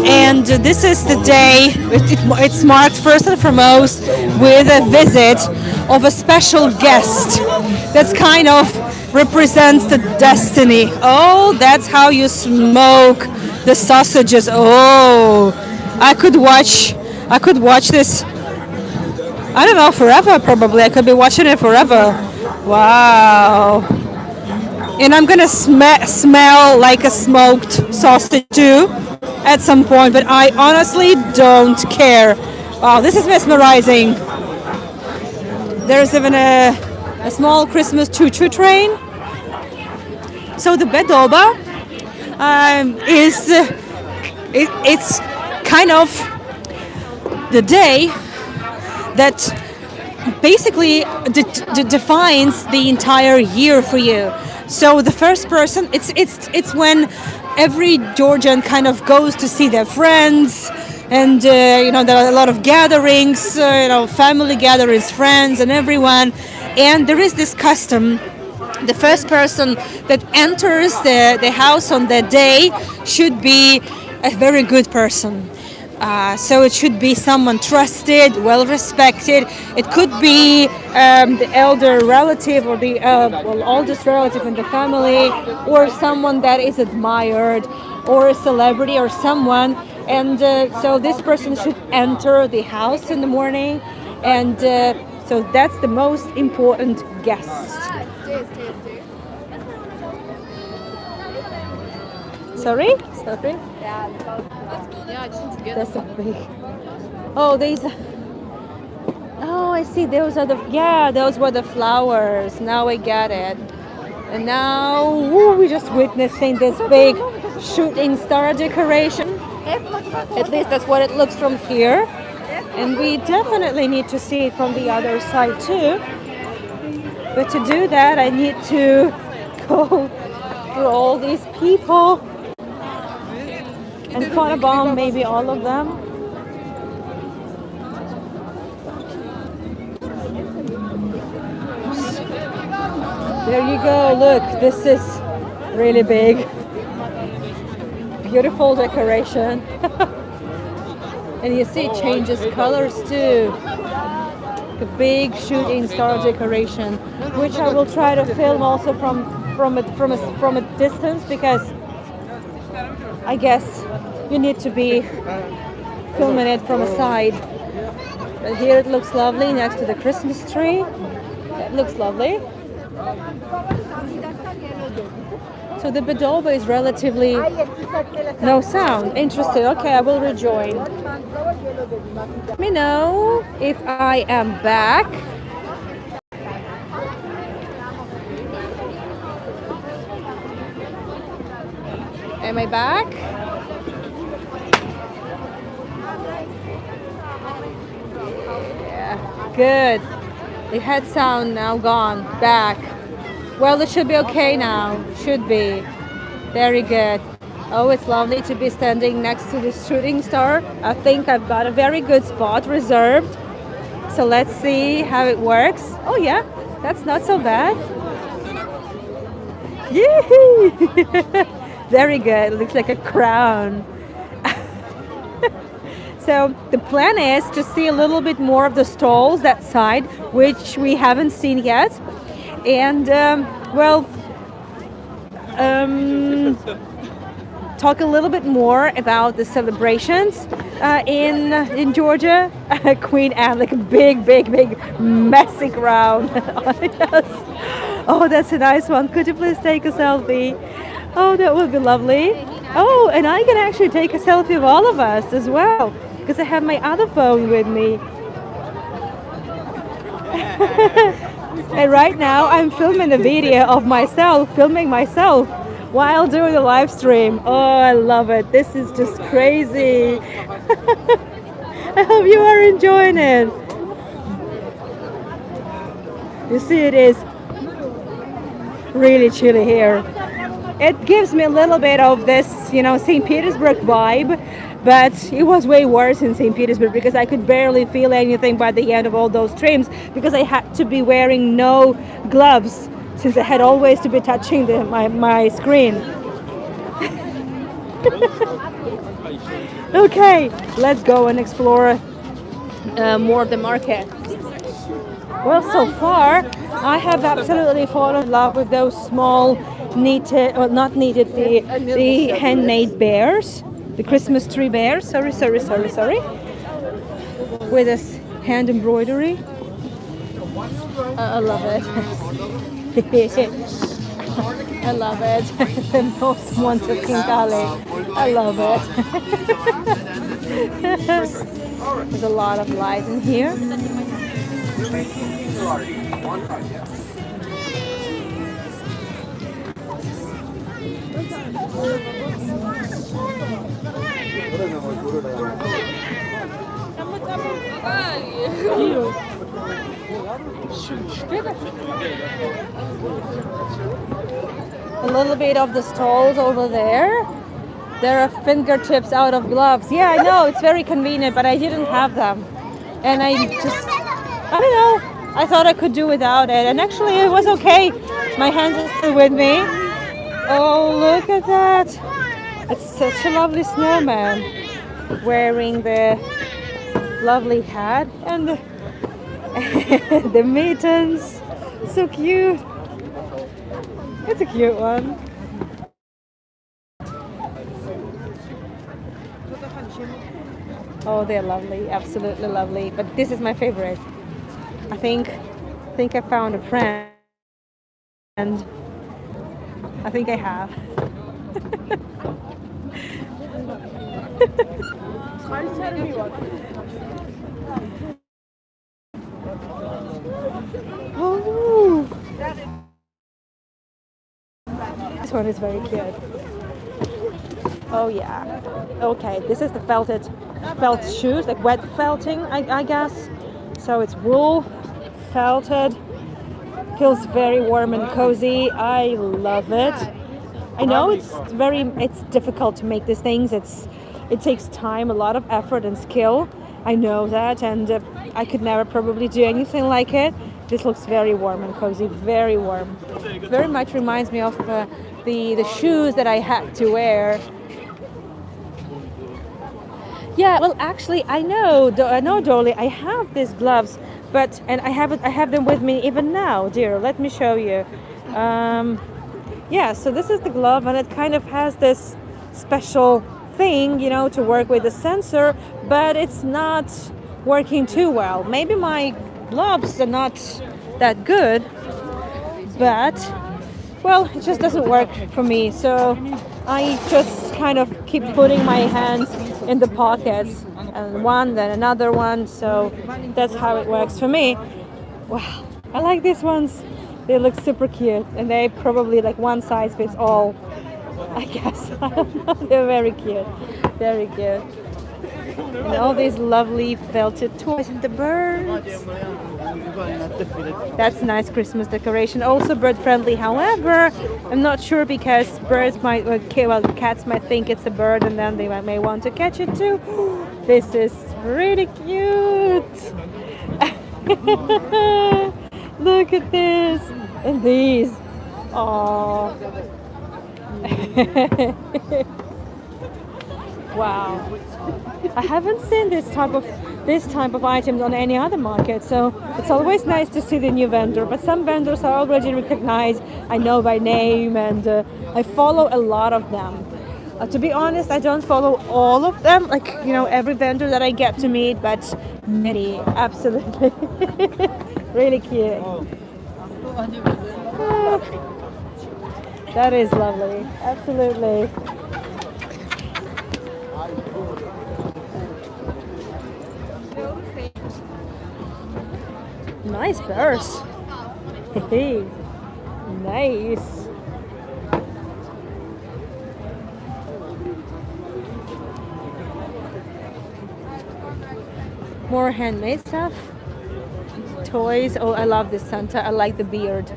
And this is the day, it's marked first and foremost with a visit of a special guest that's kind of represents the destiny. Oh, that's how you smoke the sausages. Oh, I could watch this, I don't know, forever probably. I could be watching it forever. Wow. And I'm gonna smell like a smoked sausage too at some point, but I honestly don't care. Wow, this is mesmerizing. There's even a a small Christmas choo-choo train. So the Bedoba it's kind of the day that basically defines the entire year for you. So the first person, it's when every Georgian kind of goes to see their friends, and there are a lot of gatherings, family gatherings, friends, and everyone. And there is this custom. The first person that enters the house on that day should be a very good person. So it should be someone trusted, well respected. It could be the elder relative or the oldest relative in the family, or someone that is admired, or a celebrity or someone. And so this person should enter the house in the morning, and so that's the most important guest. Sorry? Sorry? That's a big. Oh, these. Oh, I see. Those were the flowers. Now I get it. And now we're just witnessing this big shooting star decoration. At least that's what it looks from here. And we definitely need to see it from the other side too. But to do that, I need to go through all these people and photobomb maybe all of them. There you go, look, this is really big. Beautiful decoration. And you see it changes colors too. A big shooting star decoration, which I will try to film also from a distance, because I guess you need to be filming it from a side. But here it looks lovely next to the Christmas tree. It looks lovely. So the Bedoba is relatively no sound. Interesting. Okay, I will rejoin. Let me know if I am back. Am I back? Yeah, good. The head sound now gone. Back. Well, it should be okay now. Should be. Very good. Oh, it's lovely to be standing next to this shooting star. I think I've got a very good spot reserved. So let's see how it works. Oh yeah, that's not so bad. Yee! Very good. It looks like a crown. So the plan is to see a little bit more of the stalls that side, which we haven't seen yet. And talk a little bit more about the celebrations in Georgia. Queen Anne, like a big messy crown. Yes. Oh, that's a nice one. Could you please take a selfie? Oh, that would be lovely. Oh, and I can actually take a selfie of all of us as well, because I have my other phone with me. And right now I'm filming a video of filming myself while doing the live stream. Oh, I love it. This is just crazy. I hope you are enjoying it. You see, it is really chilly here. It gives me a little bit of this, St. Petersburg vibe, but it was way worse in St. Petersburg because I could barely feel anything by the end of all those streams, because I had to be wearing no gloves since I had always to be touching my screen. Okay, let's go and explore more of the market. Well, so far I have absolutely fallen in love with those small knitted, or not knitted, the handmade bears, the Christmas tree bears. Sorry. With this hand embroidery. I love it. I love it. The most wanted Kinkali. I love it. There's a lot of light in here. A little bit of the stalls over there. There are fingertips out of gloves. Yeah, I know, it's very convenient, but I didn't have them. And I don't know, I thought I could do without it. And actually it was okay. My hands are still with me. Oh, look at that. It's such a lovely snowman wearing the lovely hat and the, the mittens. So cute. It's a cute one. Oh, they're lovely, absolutely lovely. But this is my favorite. I think I found a friend. And I think I have. Oh. This one is very cute. Oh yeah. Okay, this is the felt shoes, like wet felting, I guess. So it's wool, felted. Feels very warm and cozy. I love it. I know it's difficult to make these things. It takes time, a lot of effort and skill. I know that, and I could never probably do anything like it. This looks very warm and cozy, very warm. Very much reminds me of the shoes that I had to wear. Yeah, well, actually, I know, Dolly. I have these gloves, and I have them with me even now, dear. Let me show you. Yeah, so this is the glove, and it kind of has this special thing, you know, to work with the sensor, but it's not working too well. Maybe my gloves are not that good, but well, it just doesn't work for me. So I just kind of keep putting my hands in the pockets, and one, then another one. So that's how it works for me. Wow, I like these ones. They look super cute, and they probably like one size fits all, I guess. I don't know. They're very cute, very cute. And all these lovely felted toys and the birds. That's a nice Christmas decoration. Also bird friendly. However, I'm not sure because cats might think it's a bird and then they may want to catch it too. This is really cute. Look at this. And these. Oh. Wow. I haven't seen this type of items on any other market, so it's always nice to see the new vendor. But some vendors are already recognized, I know by name, and I follow a lot of them. To be honest, I don't follow all of them, like, you know, every vendor that I get to meet, but many, absolutely. Really cute. That is lovely, absolutely. Nice purse. Hey, nice. More handmade stuff. Toys. Oh, I love this Santa. I like the beard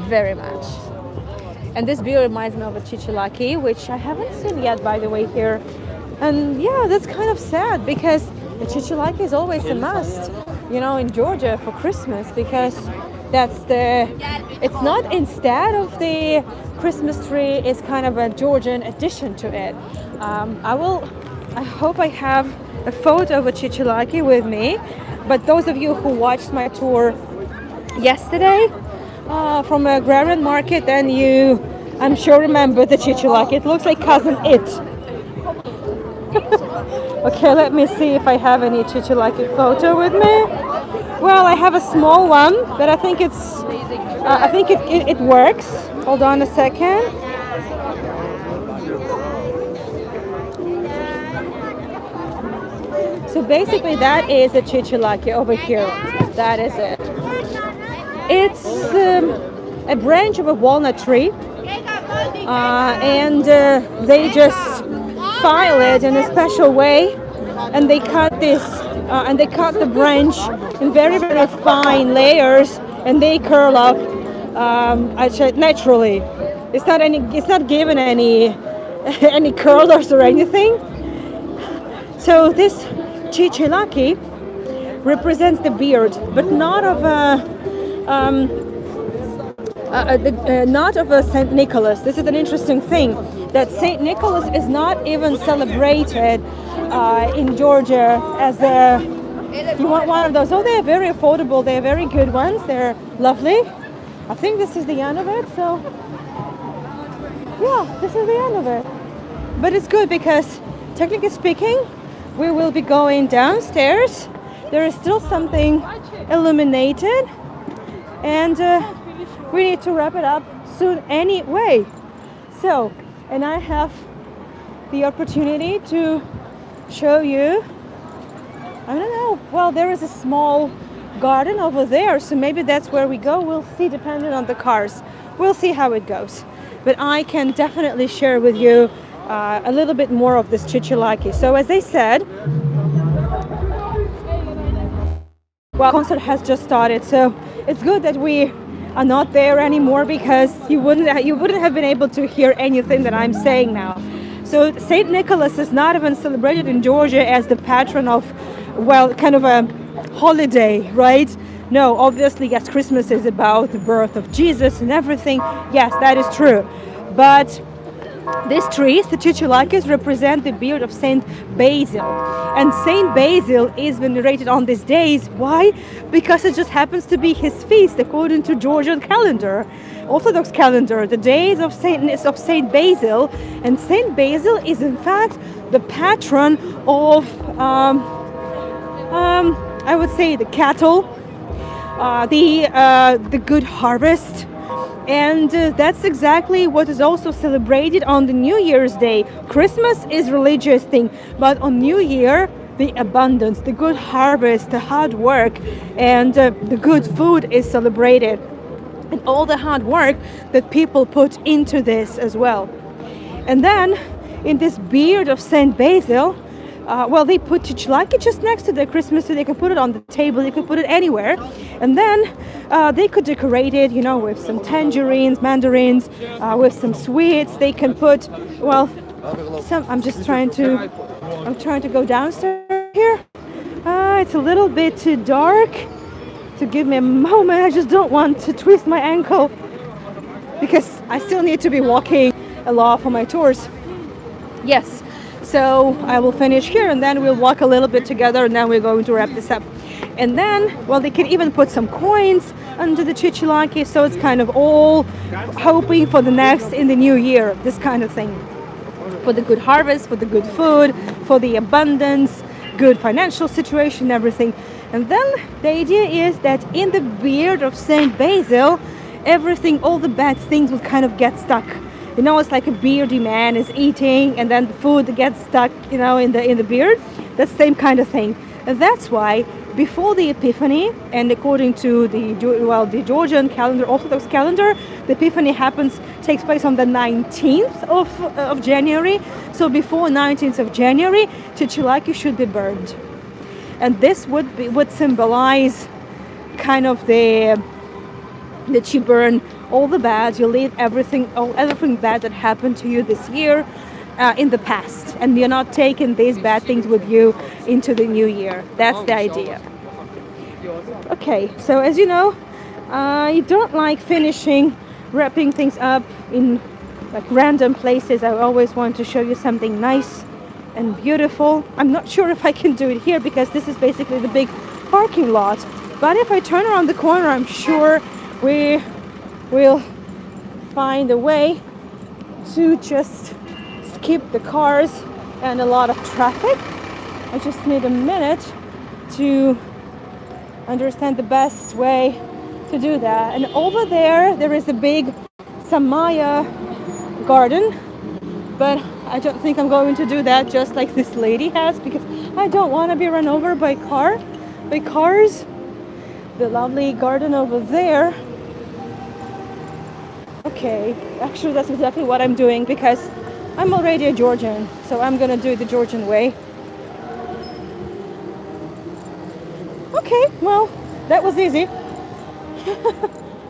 very much. And this beard reminds me of a chicholaki, which I haven't seen yet, by the way, here. And yeah, that's kind of sad because the chicholaki is always a must, you know, in Georgia for Christmas, because it's not instead of the Christmas tree, it's kind of a Georgian addition to it. I hope I have a photo of a chicholaki with me, but those of you who watched my tour yesterday from a agrarian market, then I'm sure remember the chicholaki. It looks like Cousin It. Okay, let me see if I have any chicholaki photo with me. Well, I have a small one, but I think it works. Hold on a second. So basically, that is a chicholaki over here. That is it. It's a branch of a walnut tree, and they just file it in a special way, and they cut the branch in very very fine layers, and they curl up naturally. It's not given any any curlers or anything. So this chichilaki represents the beard, but not of not of a Saint Nicholas. This is an interesting thing, that Saint Nicholas is not even celebrated in Georgia as a. You want one of those? Oh, they are very affordable. They are very good ones. They're lovely. I think this is the end of it. So yeah, this is the end of it. But it's good because, technically speaking, we will be going downstairs. There is still something illuminated, and we need to wrap it up soon anyway. So, and I have the opportunity to show you, I don't know, well, there is a small garden over there, so maybe that's where we go. We'll see, depending on the cars. We'll see how it goes. But I can definitely share with you a little bit more of this chichilaki. So as I said, well, concert has just started, so it's good that we are not there anymore, because you wouldn't have been able to hear anything that I'm saying now. So Saint Nicholas is not even celebrated in Georgia as the patron of, well, kind of a holiday, right? No, obviously, yes, Christmas is about the birth of Jesus and everything. Yes, that is true. But these trees, the chichilakis, represent the beard of Saint Basil. And Saint Basil is venerated on these days. Why? Because it just happens to be his feast according to Georgian calendar, Orthodox calendar, the days of Saint Basil. And Saint Basil is in fact the patron of, I would say, the cattle, the good harvest. And that's exactly what is also celebrated on the New Year's Day. Christmas is religious thing, but on New Year, the abundance, the good harvest, the hard work, and the good food is celebrated. And all the hard work that people put into this as well. And then, in this beard of Saint Basil, well, they put chichilaki just next to the Christmas, so they can put it on the table, they could put it anywhere. And then they could decorate it, you know, with some tangerines, mandarins, with some sweets. They can put, well, I'm trying to go downstairs here. It's a little bit too dark. To give me a moment, I just don't want to twist my ankle, because I still need to be walking a lot for my tours. Yes. So I will finish here, and then we'll walk a little bit together, and then we're going to wrap this up. And then, well, they can even put some coins under the chichilaki, so it's kind of all hoping for the next in the new year, this kind of thing. For the good harvest, for the good food, for the abundance, good financial situation, everything. And then the idea is that in the beard of Saint Basil, everything, all the bad things will kind of get stuck. You know, it's like a beardy man is eating, and then the food gets stuck, you know, in the beard. That's the same kind of thing. And that's why before the Epiphany, and according to the Georgian calendar, Orthodox calendar, the Epiphany takes place on the 19th of January. So before 19th of January, chichilaki should be burned. And this would symbolize kind of that you burn all the bad, you leave everything bad that happened to you this year in the past, and you're not taking these bad things with you into the new year. That's the idea. Okay, so as you know, I don't like wrapping things up in like random places. I always want to show you something nice and beautiful. I'm not sure if I can do it here, because this is basically the big parking lot. But if I turn around the corner, I'm sure we'll find a way to just skip the cars and a lot of traffic. I just need a minute to understand the best way to do that. And over there is a big Samaya garden, but I don't think I'm going to do that just like this lady has, because I don't want to be run over by cars. The lovely garden over there. Okay, actually that's exactly what I'm doing because I'm already a Georgian, so I'm gonna do it the Georgian way. Okay, well, that was easy.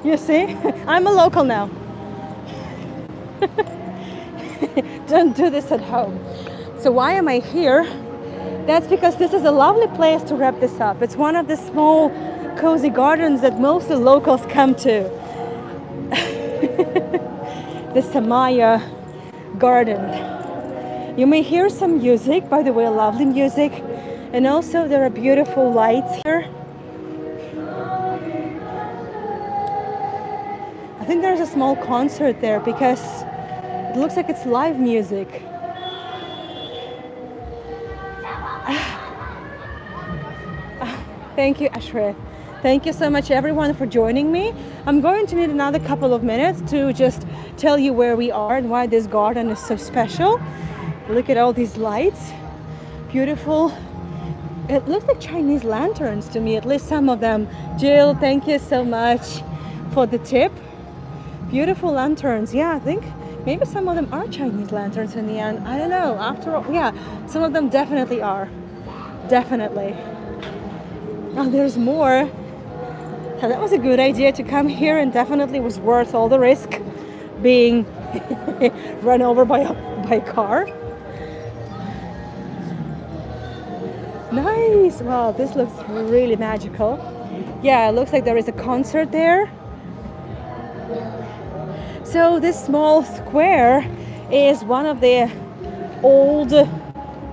You see, I'm a local now. Don't do this at home. So why am I here? That's because this is a lovely place to wrap this up. It's one of the small cozy gardens that most of the locals come to. The Samaya garden. You may hear some music, by the way, lovely music. And also there are beautiful lights here. I think there's a small concert there because it looks like it's live music. Thank you, Ashray. Thank you so much, everyone, for joining me. I'm going to need another couple of minutes to just tell you where we are and why this garden is so special. Look at all these lights. Beautiful. It looks like Chinese lanterns to me, at least some of them. Jill, thank you so much for the tip. Beautiful lanterns. Yeah, I think maybe some of them are Chinese lanterns in the end. I don't know. After all, yeah, some of them definitely are. Definitely. Oh, there's more. So that was a good idea to come here and definitely was worth all the risk being run over by a car. Nice. Wow, this looks really magical. Yeah, it looks like there is a concert there. So this small square is one of the old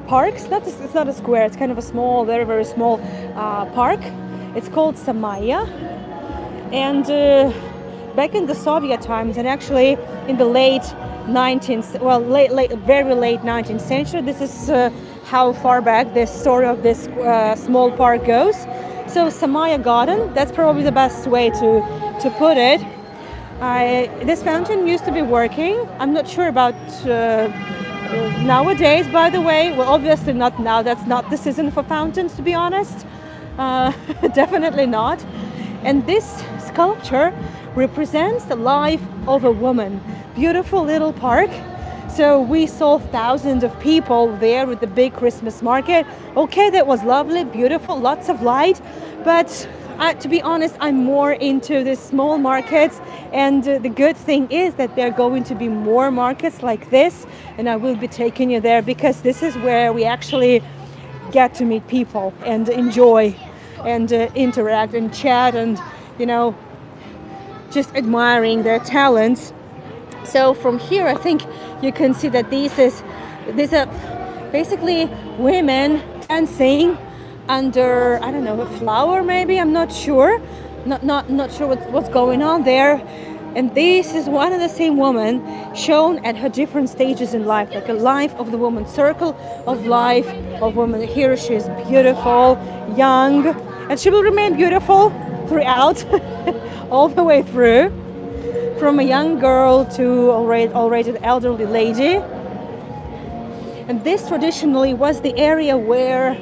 parks. It's not a square, it's kind of a small, very, very small park. It's called Samaya. And back in the Soviet times, and actually in the late 19th, well, very late 19th century, this is how far back this story of this small park goes. So Samaya Garden, that's probably the best way to put it. This fountain used to be working. I'm not sure about nowadays, by the way. Well, obviously not now. That's not the season for fountains, to be honest. Definitely not. And this sculpture represents the life of a woman. Beautiful little park. So we saw thousands of people there with the big Christmas market. Okay, that was lovely, beautiful, lots of light. But to be honest, I'm more into the small markets. And the good thing is that there are going to be more markets like this. And I will be taking you there because this is where we actually get to meet people and enjoy and interact and chat and, you know, just admiring their talents. So from here, I think you can see that these are basically women dancing under, I don't know, a flower maybe, I'm not sure. Not sure what's going on there. And this is one and the same woman shown at her different stages in life, like a life of the woman, circle of life of woman. Here she is beautiful, young, and she will remain beautiful throughout, all the way through, from a young girl to already an elderly lady. And this traditionally was the area where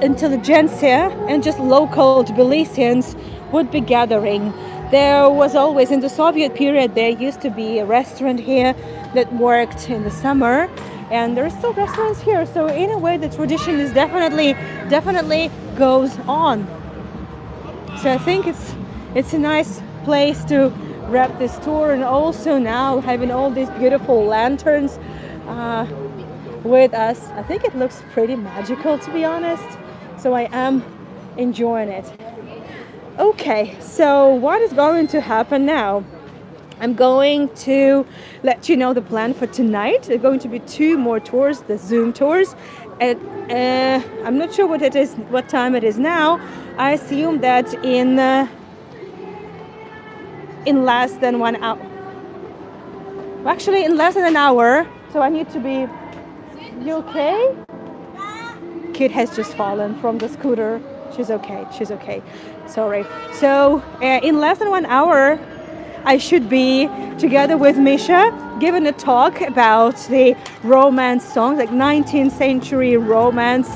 intelligentsia and just local Tbilisians would be gathering. There was always, in the Soviet period, there used to be a restaurant here that worked in the summer, and there are still restaurants here. So in a way, the tradition is definitely goes on. So I think it's a nice place to wrap this tour, and also now having all these beautiful lanterns with us. I think it looks pretty magical, to be honest. So I am enjoying it. Okay, so what is going to happen now? I'm going to let you know the plan for tonight. There are going to be 2 more tours, the Zoom tours. And I'm not sure what time it is now. I assume that in less than 1 hour. Actually, in less than an hour. So I need to be. You okay? Kid has just fallen from the scooter. She's okay. Sorry. So in less than 1 hour, I should be together with Misha giving a talk about the romance songs, like 19th century romance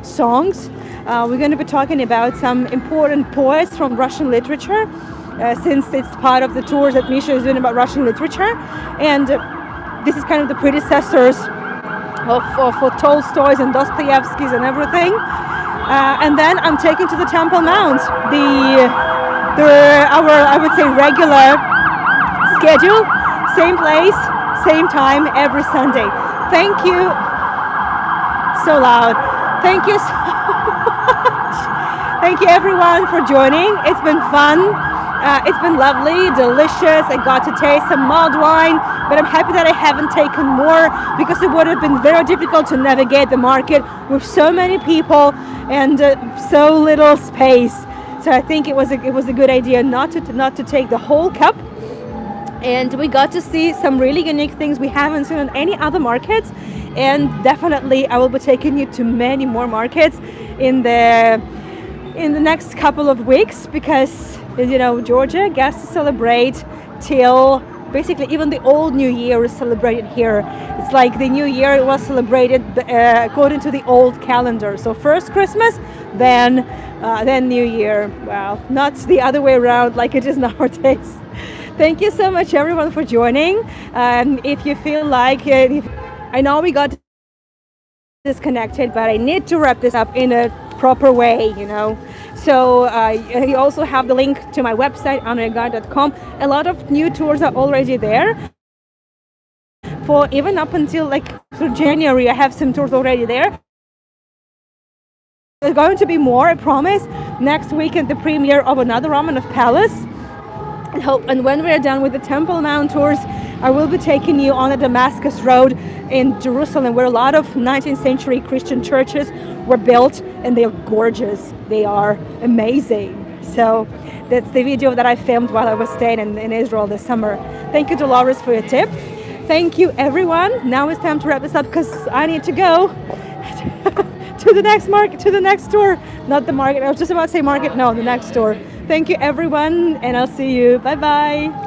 songs. We're going to be talking about some important poets from Russian literature. since it's part of the tours that Misha is doing about Russian literature. And this is kind of the predecessors of Tolstoy's and Dostoevsky's and everything. And then I'm taken to the Temple Mount, our, I would say, regular schedule, same place, same time, every Sunday. Thank you. So loud. Thank you so much. Thank you everyone for joining. It's been fun. It's been lovely, delicious. I got to taste some mulled wine, but I'm happy that I haven't taken more because it would have been very difficult to navigate the market with so many people and so little space. So I think it was a good idea not to take the whole cup. And we got to see some really unique things we haven't seen on any other markets. And definitely I will be taking you to many more markets in the next couple of weeks, because Georgia gets to celebrate till basically even the old New Year is celebrated here. It's like the New Year was celebrated according to the old calendar. So first Christmas, then New Year. Well, not the other way around like it is nowadays. Thank you so much everyone for joining. If you feel like I know we got disconnected, but I need to wrap this up in a proper way, So you also have the link to my website, anueguide.com. A lot of new tours are already there. For even up until through January, I have some tours already there. There's going to be more, I promise. Next weekend, the premiere of another Romanov Palace. And when we're done with the Temple Mount tours, I will be taking you on the Damascus Road in Jerusalem, where a lot of 19th century Christian churches were built, and they are gorgeous. They are amazing. So that's the video that I filmed while I was staying in Israel this summer. Thank you, Dolores, for your tip. Thank you, everyone. Now it's time to wrap this up because I need to go to the next market, to the next store. Not the market. I was just about to say market. No, the next store. Thank you, everyone, and I'll see you. Bye-bye.